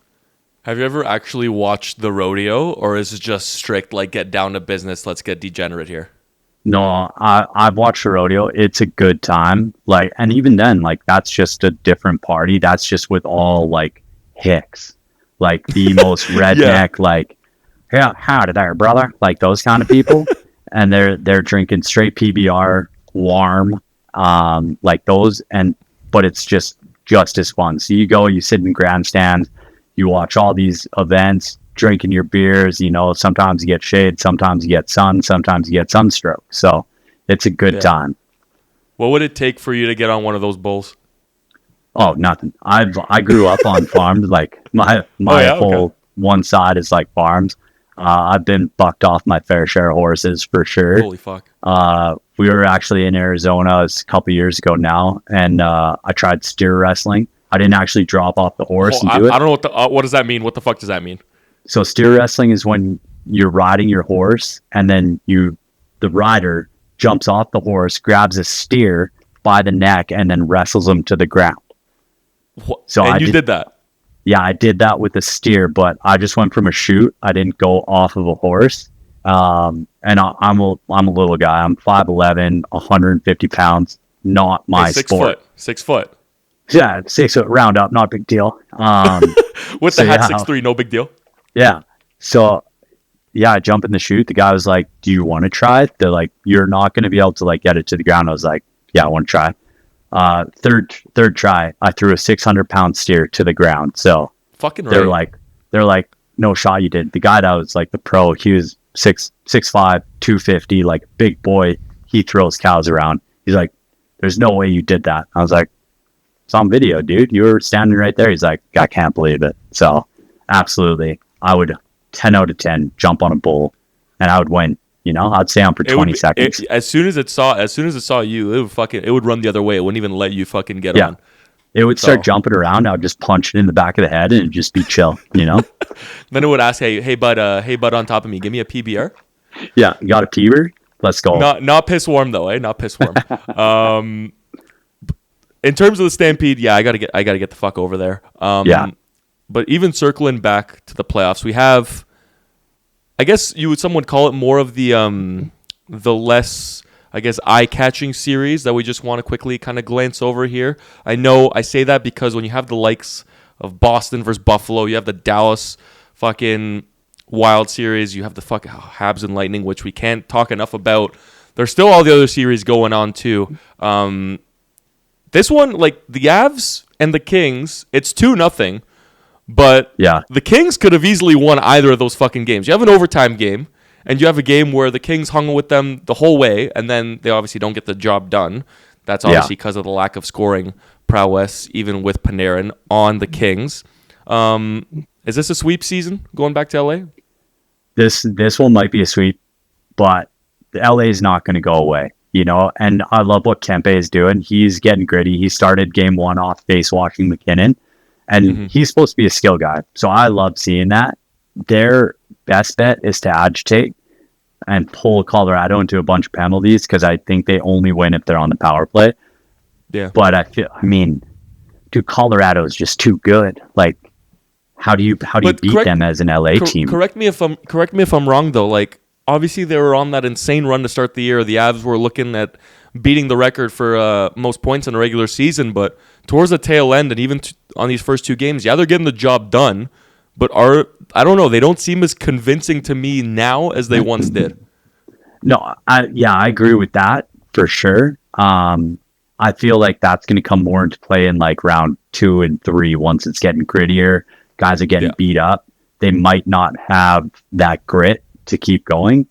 Have you ever actually watched the rodeo, or is it just strict, like, get down to business, let's get degenerate here? No, I've watched the rodeo. It's a good time. Like, and even then, like, that's just a different party. That's just with all like hicks, like the most redneck, like, yeah, howdy there, brother, like those kind of people. And they're drinking straight PBR, warm, like those, but it's just as fun. So you go, you sit in grandstands. You watch all these events, drinking your beers, you know, sometimes you get shade, sometimes you get sun, sometimes you get sunstroke. So it's a good time. What would it take for you to get on one of those bulls? Oh, nothing. I grew up on farms. Like my whole one side is like farms. I've been bucked off my fair share of horses for sure. Holy fuck. We were actually in Arizona a couple years ago now, and I tried steer wrestling. I didn't actually drop off the horse and do it. I don't know what does that mean? What the fuck does that mean? So steer wrestling is when you're riding your horse, and then the rider jumps off the horse, grabs a steer by the neck, and then wrestles him to the ground. What? So and you did that? Yeah, I did that with the steer, but I just went from a chute. I didn't go off of a horse. And I'm a little guy. I'm 5'11", 150 pounds. Not my sport. 6 foot. Yeah, 6 foot, round up, not a big deal. With the hat 6'3", no big deal. Yeah. So, yeah, I jump in the chute. The guy was like, "Do you want to try it?" They're like, "You're not going to be able to like get it to the ground." I was like, "Yeah, I want to try." Third try, I threw a 600-pound steer to the ground. So fucking they're like, "No shot, you did." The guy that was like the pro, he was 6'5", 250, like big boy. He throws cows around. He's like, "There's no way you did that." I was like, "It's on video, dude. You were standing right there." He's like, "I can't believe it." So absolutely, I would 10 out of 10 jump on a bull, and I would win. You know, I'd stay on for 20 seconds. As soon as it saw you, it would run the other way. It wouldn't even let you fucking get on. It would start jumping around. I would just punch it in the back of the head and it'd just be chill, you know? Then it would ask, hey bud on top of me, give me a PBR. Yeah, you got a PBR? Let's go. Not piss warm though, eh? Not piss warm. In terms of the Stampede, yeah, I gotta get the fuck over there. But even circling back to the playoffs, we have, I guess some would call it more of the less, I guess, eye-catching series that we just want to quickly kind of glance over here. I know I say that because when you have the likes of Boston versus Buffalo, you have the Dallas fucking Wild series, you have the fucking Habs and Lightning, which we can't talk enough about. There's still all the other series going on too. This one, like the Avs and the Kings, it's 2-0, but Yeah. the Kings could have easily won either of those fucking games. You have an overtime game, and you have a game where the Kings hung with them the whole way, and then they obviously don't get the job done. That's obviously because of the lack of scoring prowess, even with Panarin on the Kings. Is this a sweep season going back to LA? This one might be a sweep, but LA is not going to go away, you know. And I love what Kempe is doing. He's getting gritty. He started game one off face washing McKinnon, and he's supposed to be a skill guy. So I love seeing that. Their best bet is to agitate and pull Colorado into a bunch of penalties because I think they only win if they're on the power play. Yeah, but dude, Colorado is just too good. Like, how do you beat them as an LA team? Correct me if I'm wrong though. Like, obviously they were on that insane run to start the year. The Avs were looking at beating the record for most points in a regular season, but towards the tail end and even on these first two games, they're getting the job done. But I don't know. They don't seem as convincing to me now as they once did. No, I agree with that for sure. I feel like that's going to come more into play in like round 2 and 3 once it's getting grittier. Guys are getting beat up. They might not have that grit to keep going.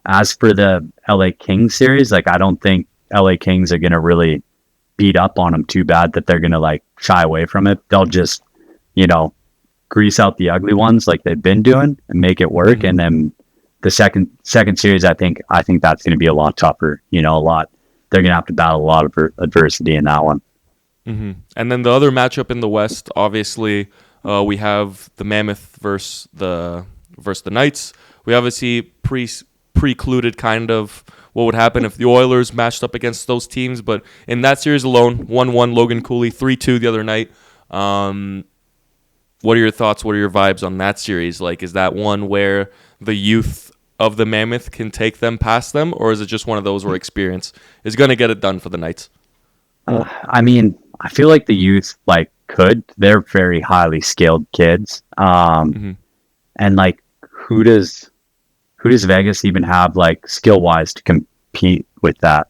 As for the LA Kings series, like I don't think LA Kings are going to really beat up on them too bad that they're going to like shy away from it. They'll just, grease out the ugly ones like they've been doing and make it work. Mm-hmm. And then the second series, I think that's going to be a lot tougher. They're going to have to battle a lot of adversity in that one. Mm-hmm. And then the other matchup in the West, obviously, we have the Mammoth versus the Knights. We obviously precluded kind of what would happen if the Oilers matched up against those teams. But in that series alone, 1-1 Logan Cooley, 3-2 the other night. What are your thoughts? What are your vibes on that series? Like, is that one where the youth of the Mammoth can take them past them, or is it just one of those where experience is going to get it done for the Knights? I feel like the youth could. They're very highly skilled kids, and who does Vegas even have skill wise to compete with that?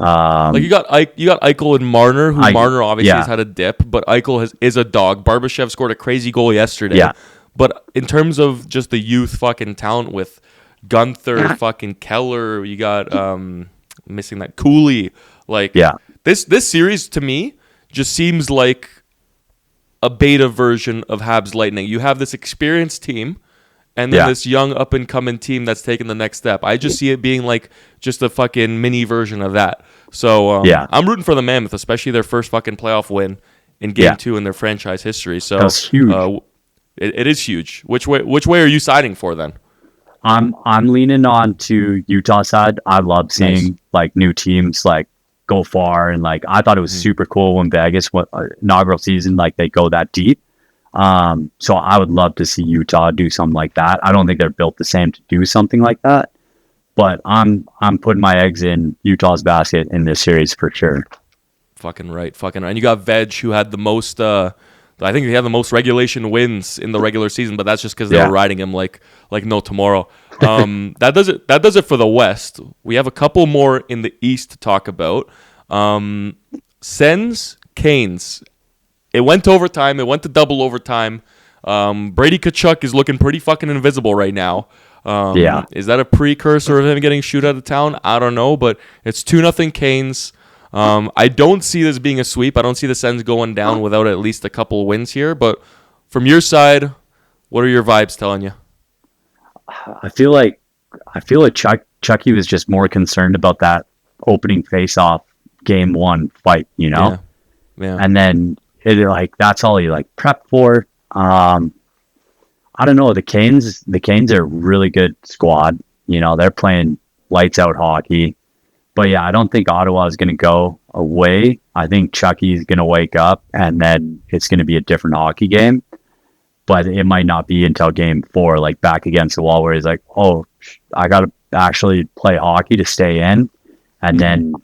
You got Eichel and Marner, who Marner obviously has had a dip, but Eichel is a dog. Barbashev scored a crazy goal yesterday. Yeah. But in terms of just the youth fucking talent with Gunther, fucking Keller, you got missing that Cooley. This series to me just seems like a beta version of Habs Lightning. You have this experienced team and then this young up-and-coming team that's taking the next step. I just see it being just a fucking mini version of that. So I'm rooting for the Mammoth, especially their first fucking playoff win in Game 2 in their franchise history. So that's huge. It is huge. Which way are you siding for then? I'm leaning on to Utah side. I love seeing new teams go far, and I thought it was super cool when Vegas inaugural season they go that deep. So I would love to see Utah do something like that. I don't think they're built the same to do something like that, but I'm putting my eggs in Utah's basket in this series for sure. Fucking right. And you got Veg, who had the most. I think he had the most regulation wins in the regular season, but that's just because they were riding him like no tomorrow. That does it for the West. We have a couple more in the East to talk about. Sens, Canes. It went to overtime. It went to double overtime. Brady Tkachuk is looking pretty fucking invisible right now. Is that a precursor of him getting shoot out of town? I don't know, but it's 2-0 Canes. I don't see this being a sweep. I don't see the Sens going down without at least a couple of wins here. But from your side, what are your vibes telling you? I feel like Chucky was just more concerned about that opening face-off Game 1 fight, Yeah. And then that's all he prepped for. I don't know. The Canes are a really good squad. They're playing lights out hockey. But I don't think Ottawa is going to go away. I think Chucky's going to wake up and then it's going to be a different hockey game. But it might not be until Game 4, back against the wall, where he's I got to actually play hockey to stay in. And then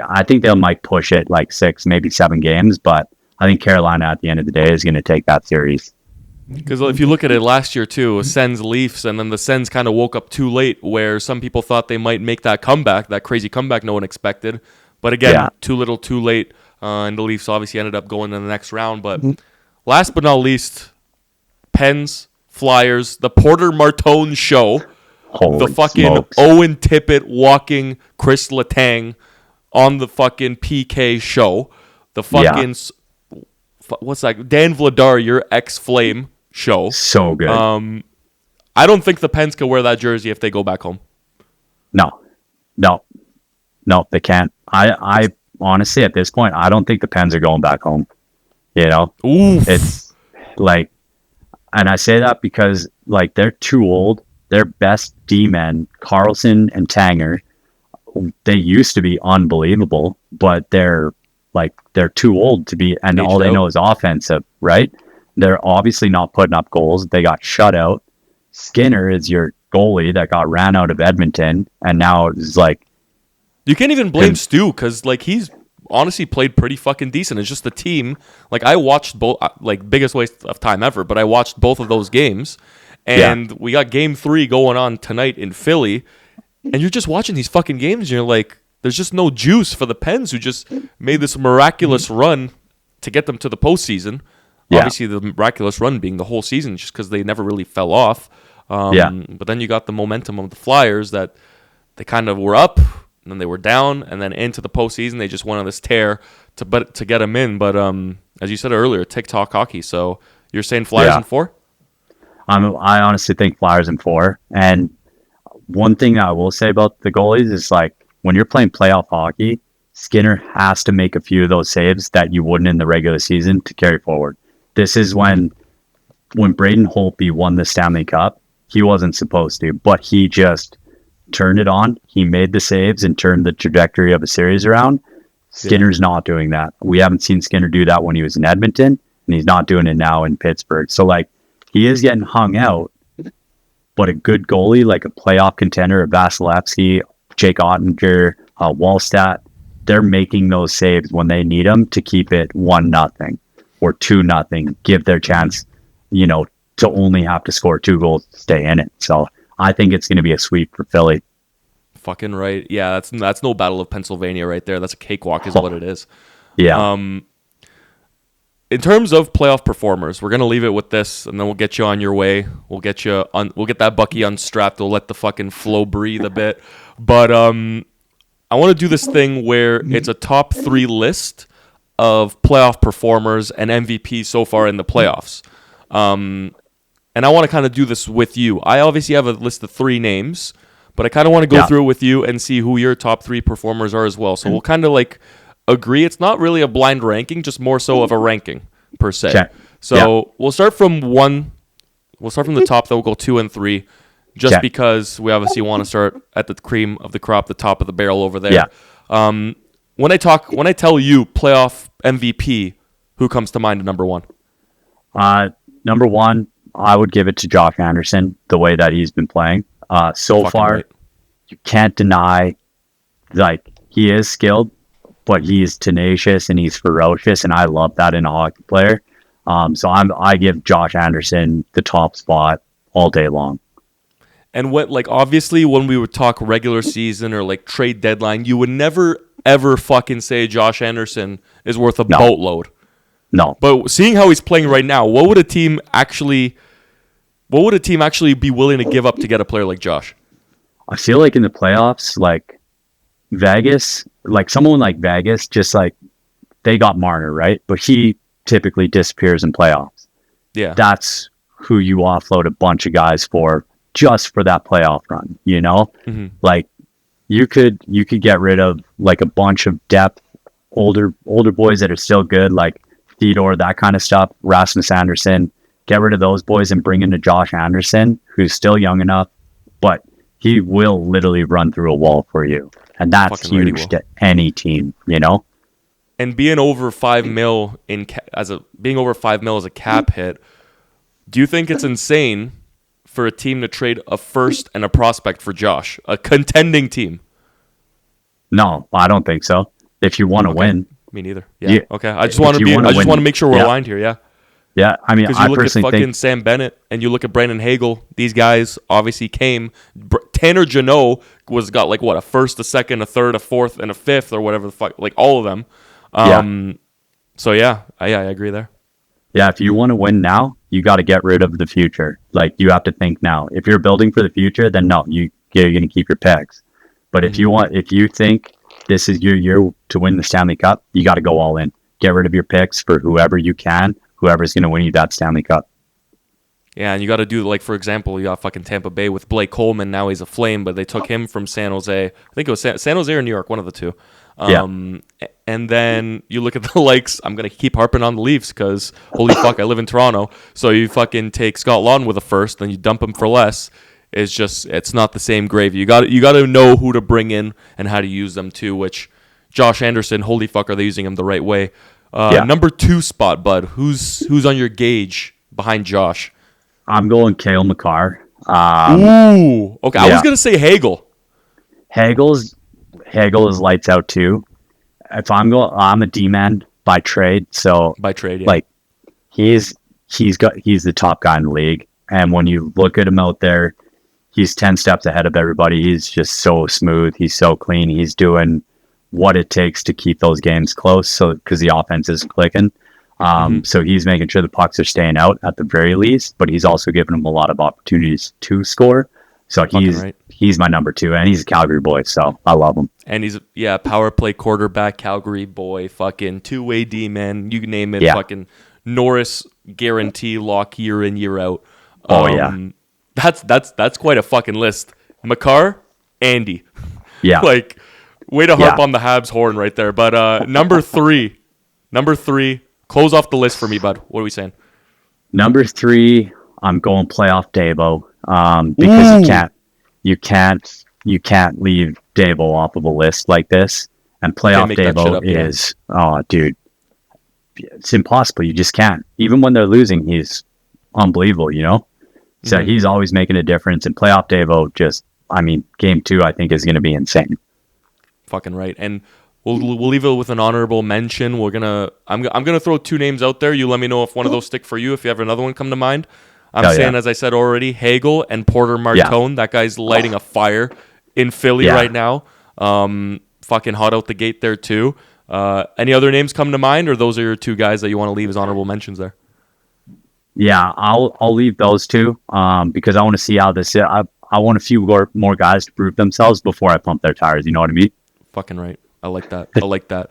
I think they might push it 6, maybe 7 games. But I think Carolina at the end of the day is going to take that series. Because if you look at it last year too, Sens Leafs, and then the Sens kind of woke up too late, where some people thought they might make that comeback, that crazy comeback no one expected. But again, too little, too late. and the Leafs obviously ended up going in the next round. But last but not least, Pens, Flyers, the Porter Martone Show, Holy the fucking smokes. Owen Tippett walking Chris Letang on the fucking PK show, the fucking what's that? Dan Vladar, your ex-Flame show. So good. I don't think the Pens can wear that jersey if they go back home. No, they can't. I honestly, at this point, I don't think the Pens are going back home. You know, Oof. It's like, and I say that because like they're too old. Their best D-men, Carlson and Tanger, they used to be unbelievable, but they're too old to be, and all they know is offensive, right? They're obviously not putting up goals. They got shut out. Skinner is your goalie that got ran out of Edmonton, and now it's like you can't even blame Stu because like he's honestly played pretty fucking decent. It's just the team. Like I watched both, like biggest waste of time ever, but I watched both of those games, and we got Game 3 going on tonight in Philly, and you're just watching these fucking games, and you're like, there's just no juice for the Pens who just made this miraculous run to get them to the postseason. Obviously, the miraculous run being the whole season, just because they never really fell off. But then you got the momentum of the Flyers that they kind of were up, and then they were down, and then into the postseason, they just went on this tear to get them in. But as you said earlier, TikTok hockey. So you're saying Flyers in 4? I honestly think Flyers in 4. And one thing I will say about the goalies is like when you're playing playoff hockey, Skinner has to make a few of those saves that you wouldn't in the regular season to carry forward. This is when Braden Holtby won the Stanley Cup, he wasn't supposed to, but he just turned it on. He made the saves and turned the trajectory of a series around. Skinner's not doing that. We haven't seen Skinner do that when he was in Edmonton, and he's not doing it now in Pittsburgh. So, like, he is getting hung out, but a good goalie, like a playoff contender, Vasilevsky, Jake Ottinger, Wallstat, they're making those saves when they need them to keep it 1-0 or 2-0, give their chance, to only have to score 2 goals to stay in it. So I think it's going to be a sweep for Philly. Fucking right. Yeah, that's no Battle of Pennsylvania right there. That's a cakewalk is what it is. Yeah. In terms of playoff performers, we're going to leave it with this, and then we'll get you on your way. We'll get that Bucky unstrapped. We'll let the fucking flow breathe a bit. But I want to do this thing where it's a top 3 list of playoff performers and MVP so far in the playoffs. And I want to kind of do this with you. I obviously have a list of 3 names, but I kind of want to go through it with you and see who your top 3 performers are as well. So we'll kind of like agree. It's not really a blind ranking, just more so of a ranking per se. Okay. So we'll start from 1. We'll start from the top, then we'll go 2 and 3, just because we obviously want to start at the cream of the crop, the top of the barrel over there. Yeah. When I tell you playoff MVP, who comes to mind at number 1? Number 1, I would give it to Josh Anderson, the way that he's been playing. So far, right. You can't deny, like, he is skilled, but he's tenacious and he's ferocious, and I love that in a hockey player. So I give Josh Anderson the top spot all day long. And obviously when we would talk regular season or like trade deadline, you would never ever fucking say Josh Anderson is worth a boatload. No. But seeing how he's playing right now, what would a team actually be willing to give up to get a player like Josh? I feel like in the playoffs, like Vegas, like someone like Vegas, just like they got Marner, right? But he typically disappears in playoffs. Yeah. That's who you offload a bunch of guys for, just for that playoff run, Mm-hmm. Like you could get rid of like a bunch of depth, older boys that are still good, like Theodore, that kind of stuff, Rasmus Anderson. Get rid of those boys and bring in a Josh Anderson, who's still young enough, but he will literally run through a wall for you. And that's huge to any team, And being over $5 million as a cap hit, do you think it's insane for a team to trade a first and a prospect for Josh, a contending team? No, I don't think so. If you want to win, me neither. Yeah. Okay. I just want to make sure we're aligned here. Yeah. Yeah. I mean, because you look at fucking Sam Bennett and you look at Brandon Hagel. These guys obviously came. Tanner Jeannot got like what, a first, a second, a third, a fourth, and a fifth, or whatever the fuck, like all of them. So I agree there. Yeah, if you want to win now, you got to get rid of the future. Like, you have to think now. If you're building for the future, then no, you're going to keep your picks. But if you think this is your year to win the Stanley Cup, you got to go all in. Get rid of your picks for whoever you can, whoever's going to win you that Stanley Cup. Yeah, and you got to do, like, for example, you got fucking Tampa Bay with Blake Coleman. Now he's a Flame, but they took him from San Jose. I think it was San Jose or New York, one of the two. And then you look at the likes. I'm going to keep harping on the Leafs because, holy fuck, I live in Toronto. So you fucking take Scott Laughton with a first, then you dump him for less. It's not the same gravy. You got to know who to bring in and how to use them too, which Josh Anderson, holy fuck, are they using him the right way? Number 2 spot, bud. Who's on your gauge behind Josh? I'm going Cale Makar. Ooh, okay. I was gonna say Hagel. Hagel is lights out too. If I'm a D-man by trade. So like he's the top guy in the league, and when you look at him out there, he's 10 steps ahead of everybody. He's just so smooth. He's so clean. He's doing what it takes to keep those games close. So because the offense isn't clicking. So he's making sure the pucks are staying out at the very least, but he's also giving them a lot of opportunities to score. So he's my number 2, and he's a Calgary boy, so I love him. And he's power play quarterback, Calgary boy, fucking two-way D-man, you name it, fucking Norris guarantee lock year in, year out. That's quite a fucking list. Makar, Andy. Yeah. Like, way to harp on the Habs horn right there. But number three, close off the list for me, bud. What are we saying? Number 3, I'm going playoff Dabo. Because you can't leave Dabo off of a list like this. And playoff Dabo is, dude, it's impossible. You just can't. Even when they're losing, he's unbelievable, you know? So he's always making a difference. And playoff Dabo game 2, I think, is going to be insane. Fucking right. And we'll leave it with an honorable mention. I'm gonna throw 2 names out there. You let me know if one of those stick for you. If you have another one come to mind. I'm saying, as I said already, Hagel and Porter Martone. Yeah. That guy's lighting a fire in Philly right now. Fucking hot out the gate there too. Any other names come to mind, or those are your 2 guys that you want to leave as honorable mentions there? Yeah, I'll leave those 2 because I want to see how this is. I want a few more guys to prove themselves before I pump their tires. You know what I mean? Fucking right. I like that.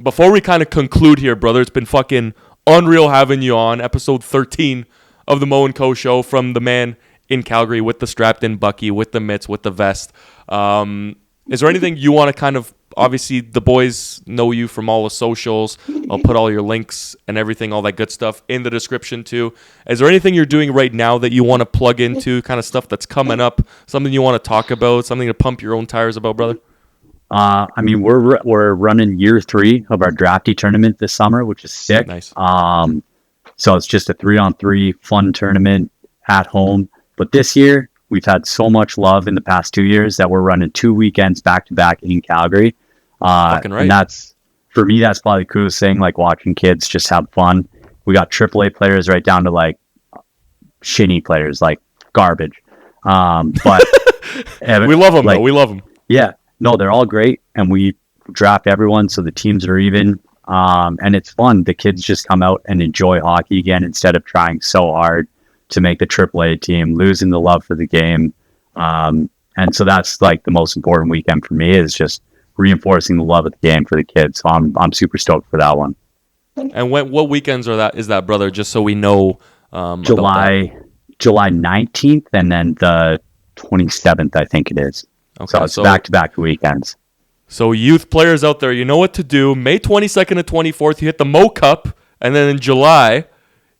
Before we kind of conclude here, brother, it's been fucking unreal having you on episode 13 of the Mo&Co Show, from the man in Calgary with the strapped-in Bucky, with the mitts, with the vest. Is there anything you want to kind of, obviously the boys know you from all the socials. I'll put all your links and everything, all that good stuff in the description too. Is there anything you're doing right now that you want to plug into, kind of stuff that's coming up, something you want to talk about, something to pump your own tires about, brother? We're running year 3 of our drafty tournament this summer, which is sick. Nice. So it's just a 3-on-3 fun tournament at home. But this year, we've had so much love in the past 2 years that we're running 2 weekends back-to-back in Calgary. Fucking right. And for me, that's probably the coolest thing, like watching kids just have fun. We got AAA players right down to like shitty players, like garbage. But we love them, though. We love them. Yeah. No, they're all great. And we draft everyone so the teams are even. And it's fun. The kids just come out and enjoy hockey again instead of trying so hard to make the AAA team, losing the love for the game. And so that's like the most important weekend for me, is just reinforcing the love of the game for the kids. So I'm super stoked for that one. And what weekends is that, brother? Just so we know. July 19th and then the 27th, I think it is. Okay, so it's back-to-back weekends. So youth players out there, you know what to do. May 22nd and 24th, you hit the Mo Cup, and then in July,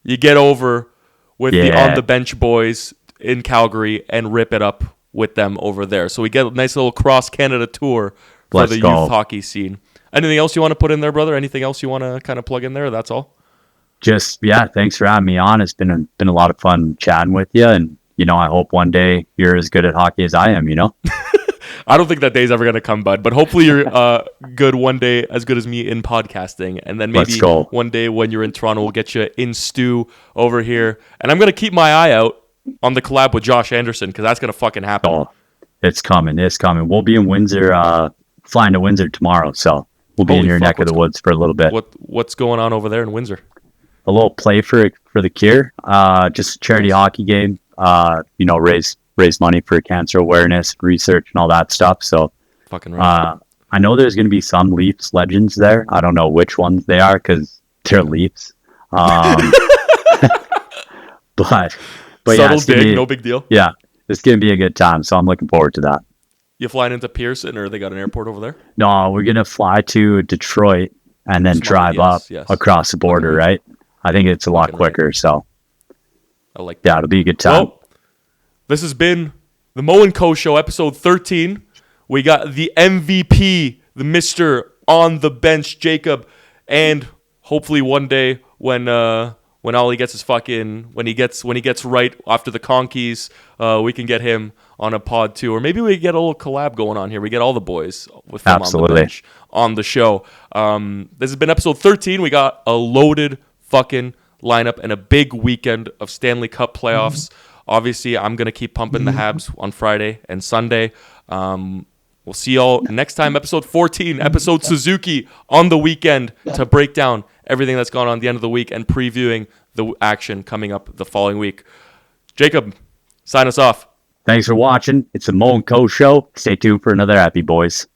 you get over with the On the Bench boys in Calgary and rip it up with them over there. So we get a nice little cross-Canada tour for the youth hockey scene. Anything else you want to put in there, brother? Anything else you want to kind of plug in there? That's all? Just, thanks for having me on. It's been a lot of fun chatting with you, and, I hope one day you're as good at hockey as I am, I don't think that day's ever going to come, bud. But hopefully you're good one day, as good as me in podcasting. And then maybe one day when you're in Toronto, we'll get you in Stu over here. And I'm going to keep my eye out on the collab with Josh Anderson, because that's going to fucking happen. Oh, it's coming. We'll be in Windsor, flying to Windsor tomorrow. So we'll be in Holy your fuck, neck of the woods for a little bit. What's going on over there in Windsor? A little play for the cure. Just a charity hockey game. Raise money for cancer awareness, research, and all that stuff. So, Fucking right. I know there's going to be some Leafs legends there. I don't know which ones they are because they're Leafs. But Subtle dig, no big deal. Yeah, it's going to be a good time. So I'm looking forward to that. You flying into Pearson, or they got an airport over there? No, we're going to fly to Detroit and then drive up across the border, right? I think it's a lot quicker. Right. So I like that. Yeah, it'll be a good time. Well, this has been the Mo&Co Show, episode 13. We got the MVP, the Mr. on the bench, Jacob, and hopefully one day when Ollie gets his when he gets right after the conkeys, we can get him on a pod too, or maybe we get a little collab going on here. We get all the boys with them on the bench on the show. This has been episode 13. We got a loaded fucking lineup and a big weekend of Stanley Cup playoffs. Obviously, I'm gonna keep pumping the Habs on Friday and Sunday. We'll see y'all next time, episode 14, episode Suzuki on the weekend to break down everything that's gone on at the end of the week and previewing the action coming up the following week. Jacob, sign us off. Thanks for watching. It's a Mo&Co Show. Stay tuned for another Happy Boys.